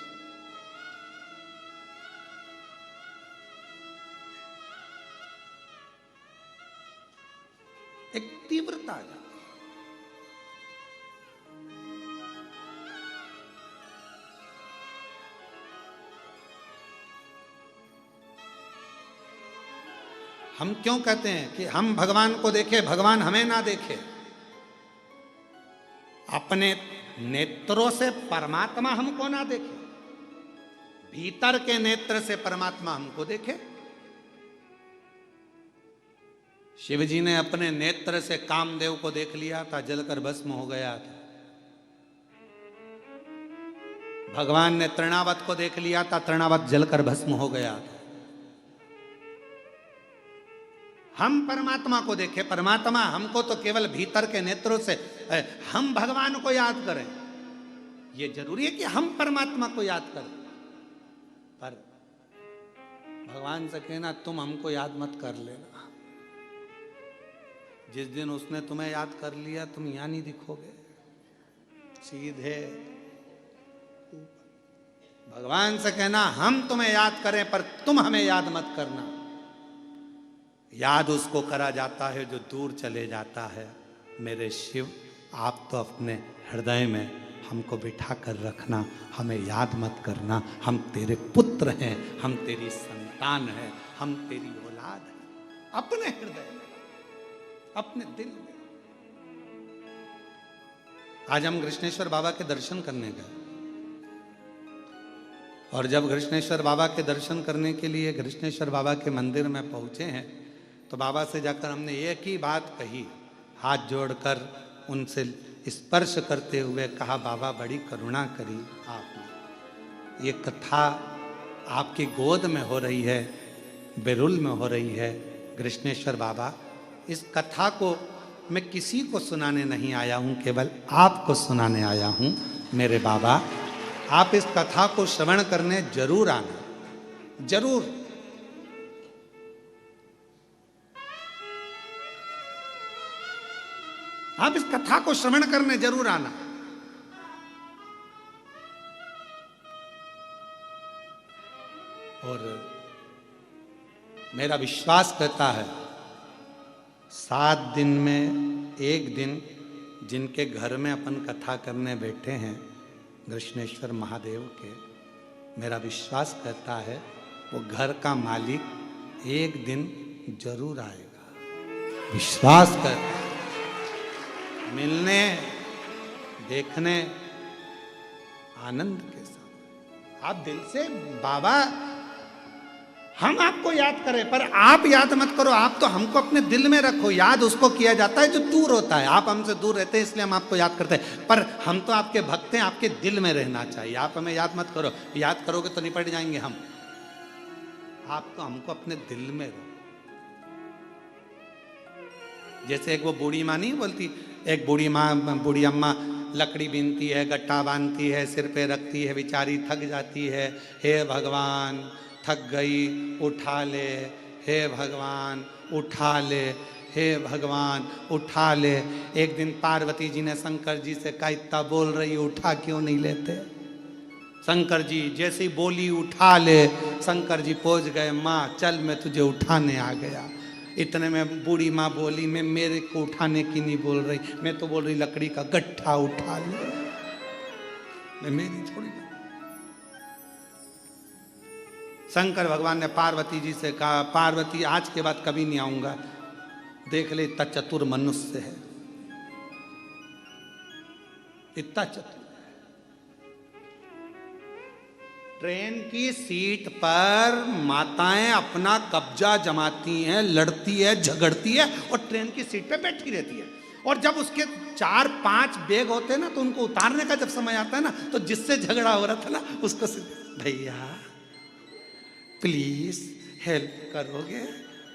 एक तीव्रता आ जाती है। हम क्यों कहते हैं कि हम भगवान को देखें, भगवान हमें ना देखे? अपने नेत्रों से परमात्मा हमको ना देखे, भीतर के नेत्र से परमात्मा हमको देखे। शिव जी ने अपने नेत्र से कामदेव को देख लिया था, जलकर भस्म हो गया था। भगवान ने तृणावत को देख लिया था, तृणावत जलकर भस्म हो गया था। हम परमात्मा को देखें, परमात्मा हमको तो केवल भीतर के नेत्रों से, हम भगवान को याद करें। यह जरूरी है कि हम परमात्मा को याद करें, पर भगवान से कहना तुम हमको याद मत कर लेना। जिस दिन उसने तुम्हें याद कर लिया तुम यहां नहीं दिखोगे, सीधे भगवान से कहना हम तुम्हें याद करें पर तुम हमें याद मत करना। याद उसको करा जाता है जो दूर चले जाता है। मेरे शिव, आप तो अपने हृदय में हमको बिठा कर रखना, हमें याद मत करना। हम तेरे पुत्र हैं, हम तेरी संतान हैं, हम तेरी औलाद हैं। अपने हृदय में, अपने दिल में। आज हम कृष्णेश्वर बाबा के दर्शन करने गए, और जब कृष्णेश्वर बाबा के दर्शन करने के लिए कृष्णेश्वर बाबा के मंदिर में पहुंचे हैं, तो बाबा से जाकर हमने एक ही बात कही, हाथ जोड़कर उनसे स्पर्श करते हुए कहा, बाबा बड़ी करुणा करी आपने। ये कथा आपकी गोद में हो रही है, बेरुल में हो रही है। कृष्णेश्वर बाबा, इस कथा को मैं किसी को सुनाने नहीं आया हूँ, केवल आपको सुनाने आया हूँ। मेरे बाबा, आप इस कथा को श्रवण करने जरूर आना, जरूर। आप इस कथा को श्रवण करने जरूर आना। और मेरा विश्वास कहता है 7 दिन में एक दिन जिनके घर में अपन कथा करने बैठे हैं कृष्णेश्वर महादेव के, मेरा विश्वास कहता है वो घर का मालिक एक दिन जरूर आएगा। विश्वास करता है, मिलने, देखने, आनंद के साथ। आप दिल से, बाबा हम आपको याद करें पर आप याद मत करो, आप तो हमको अपने दिल में रखो। याद उसको किया जाता है जो दूर होता है। आप हमसे दूर रहते हैं इसलिए हम आपको याद करते हैं, पर हम तो आपके भक्त हैं, आपके दिल में रहना चाहिए। आप हमें याद मत करो, याद करोगे तो निपट जाएंगे हम। आप तो हमको अपने दिल में रहो। जैसे एक वो बूढ़ी माँ नहीं बोलती, एक बूढ़ी माँ, बूढ़ी अम्मा लकड़ी बीनती है, गट्टा बांधती है, सिर पे रखती है, बेचारी थक जाती है। हे भगवान थक गई, उठा ले, हे भगवान उठा ले, हे भगवान उठा ले। एक दिन पार्वती जी ने शंकर जी से कहा, इतना बोल रही उठा क्यों नहीं लेते? शंकर जी जैसी बोली उठा ले, शंकर जी पहुंच गए, माँ चल मैं तुझे उठाने आ गया। इतने में बूढ़ी माँ बोली, मैं मेरे को उठाने की नहीं बोल रही, मैं तो बोल रही लकड़ी का गट्ठा उठा ले, मैं मेरी थोड़ी। शंकर भगवान ने पार्वती जी से कहा, पार्वती आज के बाद कभी नहीं आऊंगा, देख ले इतना चतुर मनुष्य है, इतना चतुर। ट्रेन की सीट पर माताएं अपना कब्जा जमाती हैं, लड़ती है, झगड़ती है, और ट्रेन की सीट पे बैठी रहती है। और जब उसके 4-5 बैग होते हैं ना, तो उनको उतारने का जब समय आता है ना, तो जिससे झगड़ा हो रहा था ना उसको, भैया प्लीज हेल्प करोगे,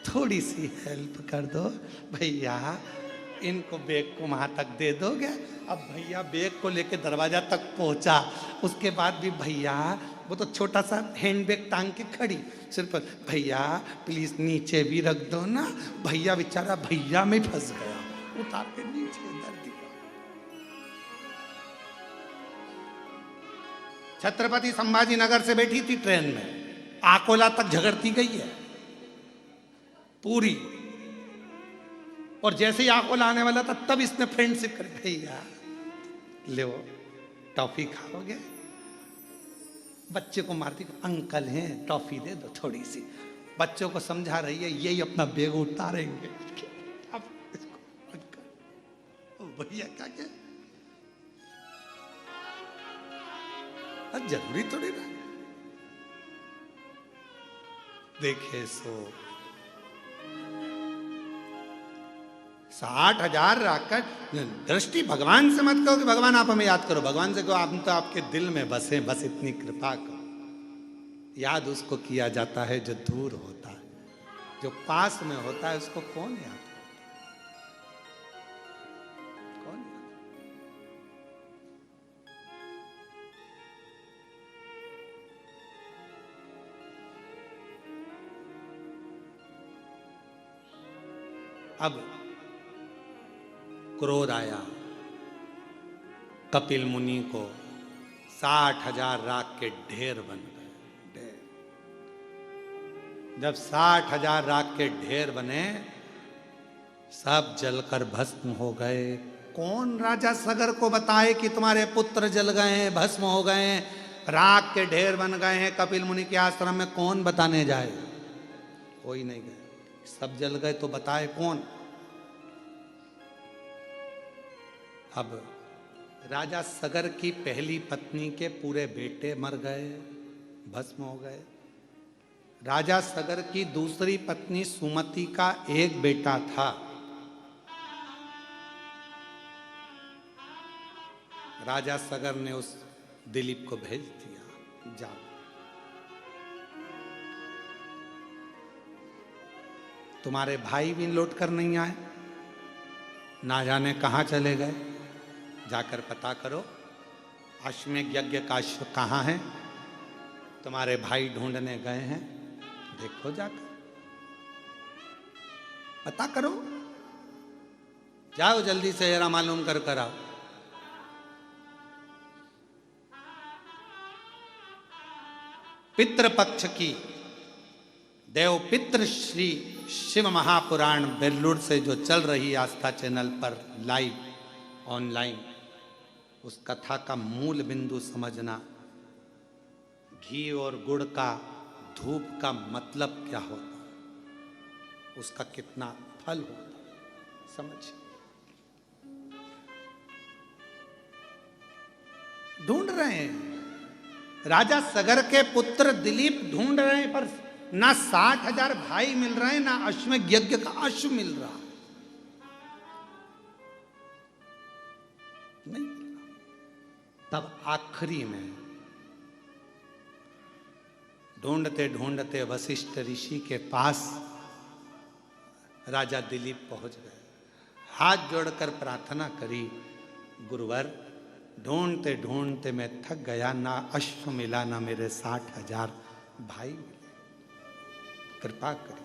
थोड़ी सी हेल्प कर दो भैया, इनको बैग को वहां तक दे दोगे। अब भैया बैग को लेके दरवाजा तक पहुंचा, उसके बाद भी भैया, वो तो छोटा सा हैंड बैग टांग के खड़ी, सिर्फ भैया प्लीज नीचे भी रख दो ना। भैया बेचारा भैया में फंस गया, उतार के नीचे दर दिया। छत्रपति संभाजी नगर से बैठी थी ट्रेन में, आकोला तक झगड़ती गई है पूरी, और जैसे ही आकोला आने वाला था तब इसने फ्रेंडशिप कर, भैया ले टॉफी खाओगे? बच्चे को मारती, अंकल हैं टॉफी दे दो थोड़ी सी। बच्चों को समझा रही है, यही अपना बैग उतारेंगे। अब इसको भैया क्या क्या जरूरी थोड़ी ना। देखे सो 60,000 राख दृष्टि भगवान से मत कहो कि भगवान आप हमें याद करो, भगवान से कहो आप तो आपके दिल में बसे, बस इतनी कृपा करो। याद उसको किया जाता है जो दूर होता है, जो पास में होता है उसको कौन याद करता? कौन याद? अब क्रोध आया कपिल मुनि को, 60,000 राख के ढेर बन गए। जब 60,000 राख के ढेर बने, सब जलकर भस्म हो गए। कौन राजा सगर को बताए कि तुम्हारे पुत्र जल गए हैं, भस्म हो गए हैं, राख के ढेर बन गए हैं कपिल मुनि के आश्रम में? कौन बताने जाए? कोई नहीं गए। सब जल गए तो बताए कौन? अब राजा सगर की पहली पत्नी के पूरे बेटे मर गए, भस्म हो गए। राजा सगर की दूसरी पत्नी सुमति का एक बेटा था। राजा सगर ने उस दिलीप को भेज दिया, जाओ। तुम्हारे भाई भी लौट कर नहीं आए, ना जाने कहां चले गए, जाकर पता करो। अश्वमेध यज्ञ का अश्व कहां है? तुम्हारे भाई ढूंढने गए हैं, देखो जाकर पता करो, जाओ जल्दी से, जरा मालूम कर कर आओ। पितृपक्ष की देव पितृ श्री शिव महापुराण बेल्लूर से जो चल रही आस्था चैनल पर लाइव ऑनलाइन, उस कथा का मूल बिंदु समझना। घी और गुड़ का, धूप का मतलब क्या होता, उसका कितना फल होता, समझ। ढूंढ रहे हैं, राजा सगर के पुत्र दिलीप ढूंढ रहे हैं, पर ना 60,000 भाई मिल रहे हैं, ना अश्वमेध यज्ञ का अश्व मिल रहा, नहीं मिल रहा। तब आखिरी में ढूंढते ढूंढते वशिष्ठ ऋषि के पास राजा दिलीप पहुंच गए। हाथ जोड़कर प्रार्थना करी, गुरुवर ढूंढते ढूंढते मैं थक गया, ना अश्व मिला, ना मेरे 60,000 भाई मिले, कृपा करी।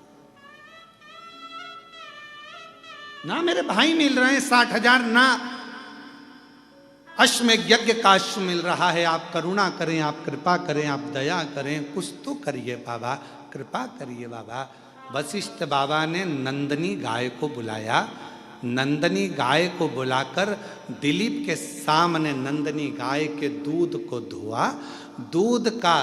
ना मेरे भाई मिल रहे हैं 60,000, ना अश्वमेध यज्ञ का अश्व मिल रहा है। आप करुणा करें, आप कृपा करें, आप दया करें, कुछ तो करिए बाबा, कृपा करिए बाबा। वशिष्ठ बाबा ने नंदनी गाय को बुलाया। नंदनी गाय को बुलाकर दिलीप के सामने नंदनी गाय के दूध को धोआ, दूध का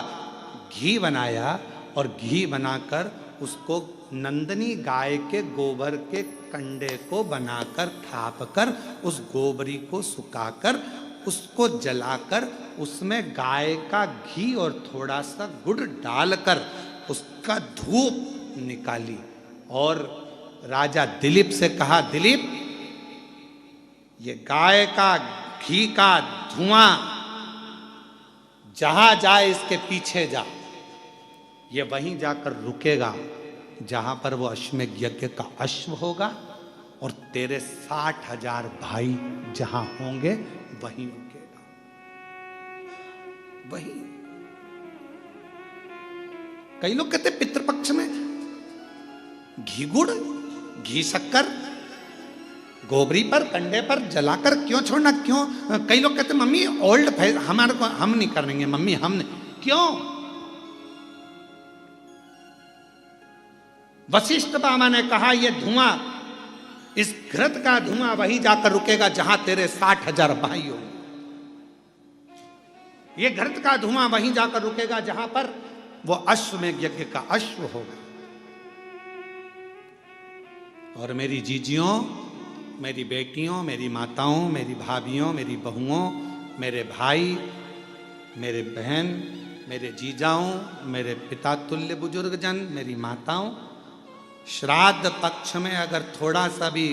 घी बनाया और घी बनाकर उसको नंदनी गाय के गोबर के कंडे को बनाकर थापकर, उस गोबरी को सुखाकर, उसको जलाकर, उसमें गाय का घी और थोड़ा सा गुड़ डालकर उसका धूप निकाली और राजा दिलीप से कहा, दिलीप ये गाय का घी का धुआं जहां जाए इसके पीछे जा, ये वहीं जाकर रुकेगा जहां पर वो अश्वमेध यज्ञ का अश्व होगा, और तेरे 60,000 भाई जहां होंगे वहीं रुकेगा, वहीं। कई लोग कहते पितृपक्ष में घी गुड़, घी शक्कर गोबरी पर, कंडे पर जलाकर क्यों छोड़ना, क्यों? कई लोग कहते मम्मी ओल्ड फैशन, हमारे को हम नहीं करेंगे मम्मी, हम नहीं। क्यों? वशिष्ठ बाबा ने कहा ये धुआं, इस घृत का धुआं वहीं जाकर रुकेगा जहां तेरे 60,000 भाई होंगे। ये घृत का धुआं वहीं जाकर रुकेगा जहां पर वो अश्वमेध यज्ञ का अश्व होगा। और मेरी जीजियों, मेरी बेटियों, मेरी माताओं, मेरी भाभियों, मेरी बहुओं, मेरे भाई, मेरे बहन, मेरे जीजाओं, मेरे पिता तुल्य बुजुर्गजन, मेरी माताओं, श्राद्ध पक्ष में अगर थोड़ा सा भी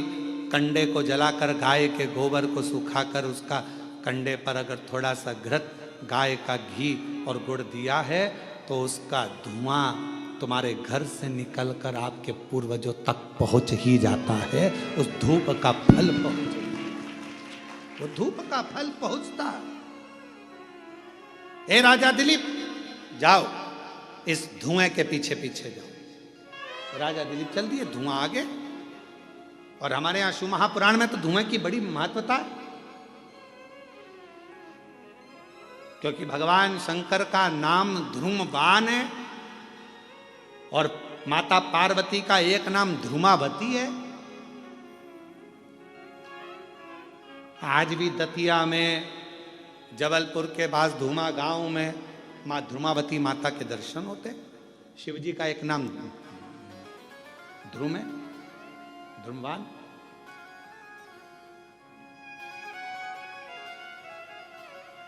कंडे को जलाकर, गाय के गोबर को सुखाकर उसका कंडे पर अगर थोड़ा सा घृत, गाय का घी और गुड़ दिया है तो उसका धुआं तुम्हारे घर से निकलकर आपके पूर्वजों तक पहुंच ही जाता है। उस धूप का फल पहुंच, वो धूप का फल पहुंचता है। हे राजा दिलीप, जाओ इस धुएं के पीछे पीछे जाओ। राजा दिलीप चल दिए, धुआं आगे। और हमारे यहां शिव महापुराण में तो धुएं की बड़ी महत्वता है, क्योंकि भगवान शंकर का नाम ध्रुमवान है और माता पार्वती का एक नाम ध्रुमावती है। आज भी दतिया में, जबलपुर के पास धूमा गांव में मां ध्रुमावती माता के दर्शन होते। शिव जी का एक नाम ध्रुम है, ध्रुमवान।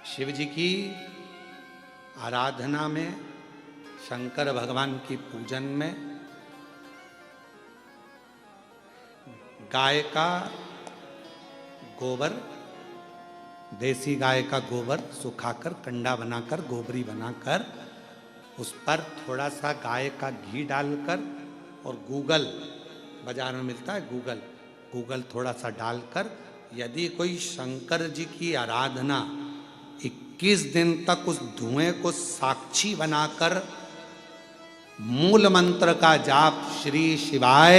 शिव जी की आराधना में, शंकर भगवान की पूजन में गाय का गोबर, देसी गाय का गोबर सुखाकर कंडा बनाकर, गोबरी बनाकर, उस पर थोड़ा सा गाय का घी डालकर और गूगल, बाजार में मिलता है गूगल, गूगल थोड़ा सा डालकर, यदि कोई शंकर जी की आराधना 21 दिन तक उस धुएं को साक्षी बनाकर मूल मंत्र का जाप श्री शिवाय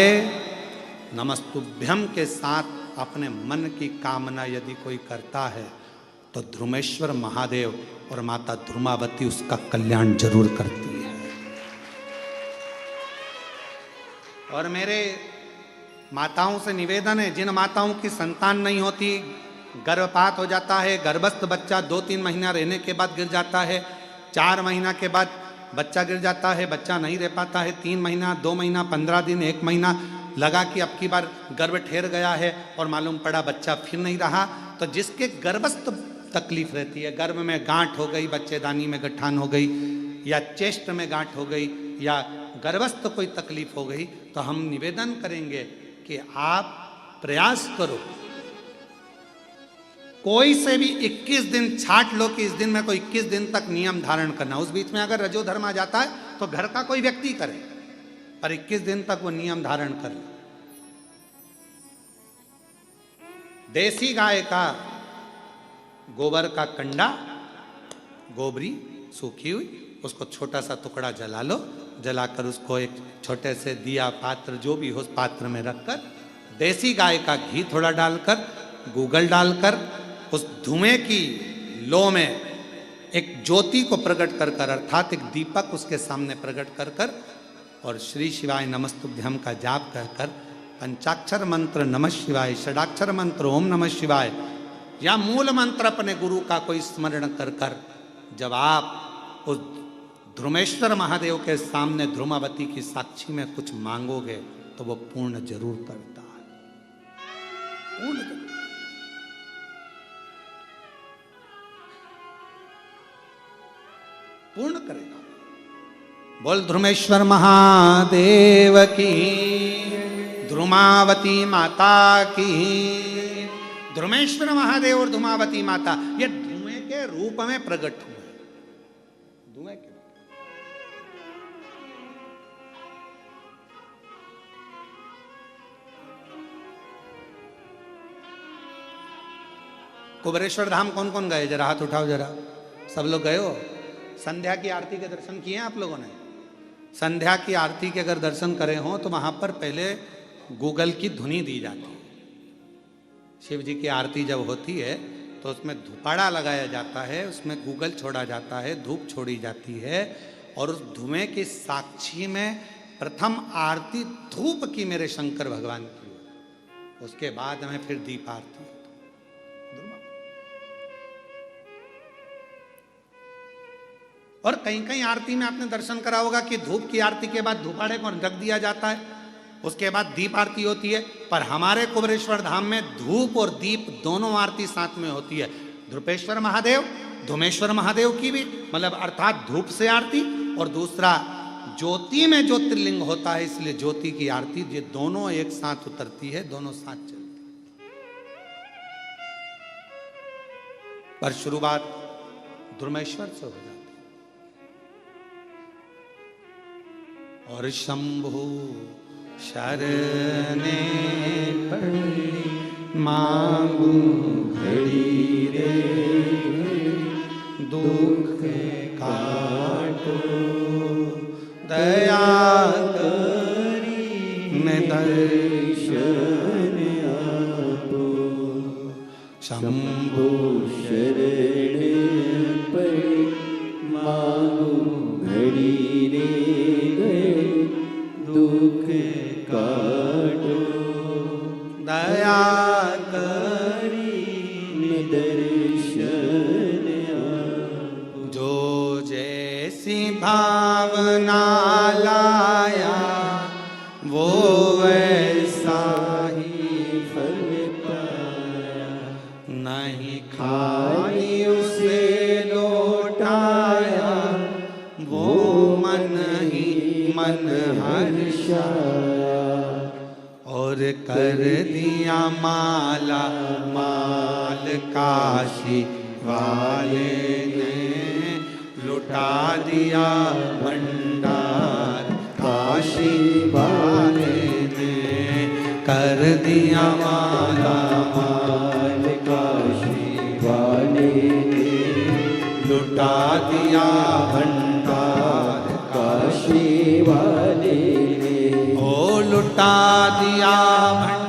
नमस्तुभ्यम के साथ अपने मन की कामना यदि कोई करता है तो ध्रुमेश्वर महादेव और माता ध्रुमावती उसका कल्याण जरूर करती है। और मेरे माताओं से निवेदन है, जिन माताओं की संतान नहीं होती, गर्भपात हो जाता है, गर्भस्थ बच्चा 2-3 महीना रहने के बाद गिर जाता है, 4 महीना के बाद बच्चा गिर जाता है, बच्चा नहीं रह पाता है, 3 महीना, 2 महीना, 15 दिन, 1 महीना लगा कि अब की बार गर्भ ठहर गया है और मालूम पड़ा बच्चा फिर नहीं रहा, तो जिसके गर्भस्थ तकलीफ रहती है, गर्भ में गांठ हो गई, बच्चेदानी में गठान हो गई, या चेस्ट में गांठ हो गई, या गर्भस्थ कोई तकलीफ हो गई, तो हम निवेदन करेंगे कि आप प्रयास करो, कोई से भी 21 दिन छाट लो कि इस दिन में कोई 21 दिन तक नियम धारण करना। उस बीच में अगर रजोधर्म आ जाता है तो घर का कोई व्यक्ति करे, पर 21 दिन तक वो नियम धारण कर ले। देसी गाय का गोबर का कंडा, गोबरी सूखी हुई, उसको छोटा सा टुकड़ा जला लो, जलाकर उसको एक छोटे से दिया पात्र जो भी हो उस पात्र में रखकर, देसी गाय का घी थोड़ा डालकर, गूगल डालकर, उस धुएं की लो में एक ज्योति को प्रकट कर कर, अर्थात एक दीपक उसके सामने प्रकट कर कर, और श्री शिवाय नमस्तुभ्यम का जाप कर कर, पंचाक्षर मंत्र नमः शिवाय, षडाक्षर मंत्र ओम नमः शिवाय, या मूल मंत्र अपने गुरु का कोई स्मरण कर कर, जब आप उस ध्रुमेश्वर महादेव के सामने ध्रुमावती की साक्षी में कुछ मांगोगे तो वो पूर्ण जरूर करता है, पूर्ण जरूर। पूर्ण करेगा। बोल ध्रुमेश्वर महादेव की, ध्रुमावती माता की। ध्रुमेश्वर महादेव और ध्रुमावती माता ये धुएं के रूप में प्रकट हुए, धुएं के रूप। कुबेरेश्वर धाम कौन कौन गए? जरा हाथ उठाओ, जरा सब लोग गए हो? संध्या की आरती के दर्शन किए हैं आप लोगों ने? संध्या की आरती के अगर दर्शन करे हों तो वहां पर पहले गूगल की धुनी दी जाती है। शिव जी की आरती जब होती है तो उसमें धुपाड़ा लगाया जाता है, उसमें गूगल छोड़ा जाता है, धूप छोड़ी जाती है, और उस धुएं की साक्षी में प्रथम आरती धूप की मेरे शंकर भगवान की, उसके बाद में फिर दीप आरती। और कहीं कहीं आरती में आपने दर्शन करा होगा कि धूप की आरती के बाद धूपाड़े को रख दिया जाता है, उसके बाद दीप आरती होती है। पर हमारे कुबेरेश्वर धाम में धूप और दीप दोनों आरती साथ में होती है। ध्रुपेश्वर महादेव, धुमेश्वर महादेव की भी, मतलब अर्थात धूप से आरती, और दूसरा ज्योति में ज्योतिर्लिंग होता है इसलिए ज्योति की आरती, ये दोनों एक साथ उतरती है, दोनों साथ चलती है। पर शुरुआत धर्मेश्वर से हो जाती। और शंभु शरणे पड़ी मांगू घड़ी रे, दुख काटो दया करी ने दर्शन आपो। शंभु शरणे पड़ी मांगू घड़ी रे, दुख काटो दया करी दर्शन आपो। जो जैसी भावना लाया वो वैसा ही फल पाया, नहीं खाई उसे लौटाया, वो मन ही मन हर्षाया। और कर दिया माला माल काशी वाले ने, लुटा दिया भंडार काशी वाले ने। कर दिया माला माल काशी वाले ने, लुटा दिया भंडार काशी वाले ने। ओ लुटा दिया भंडार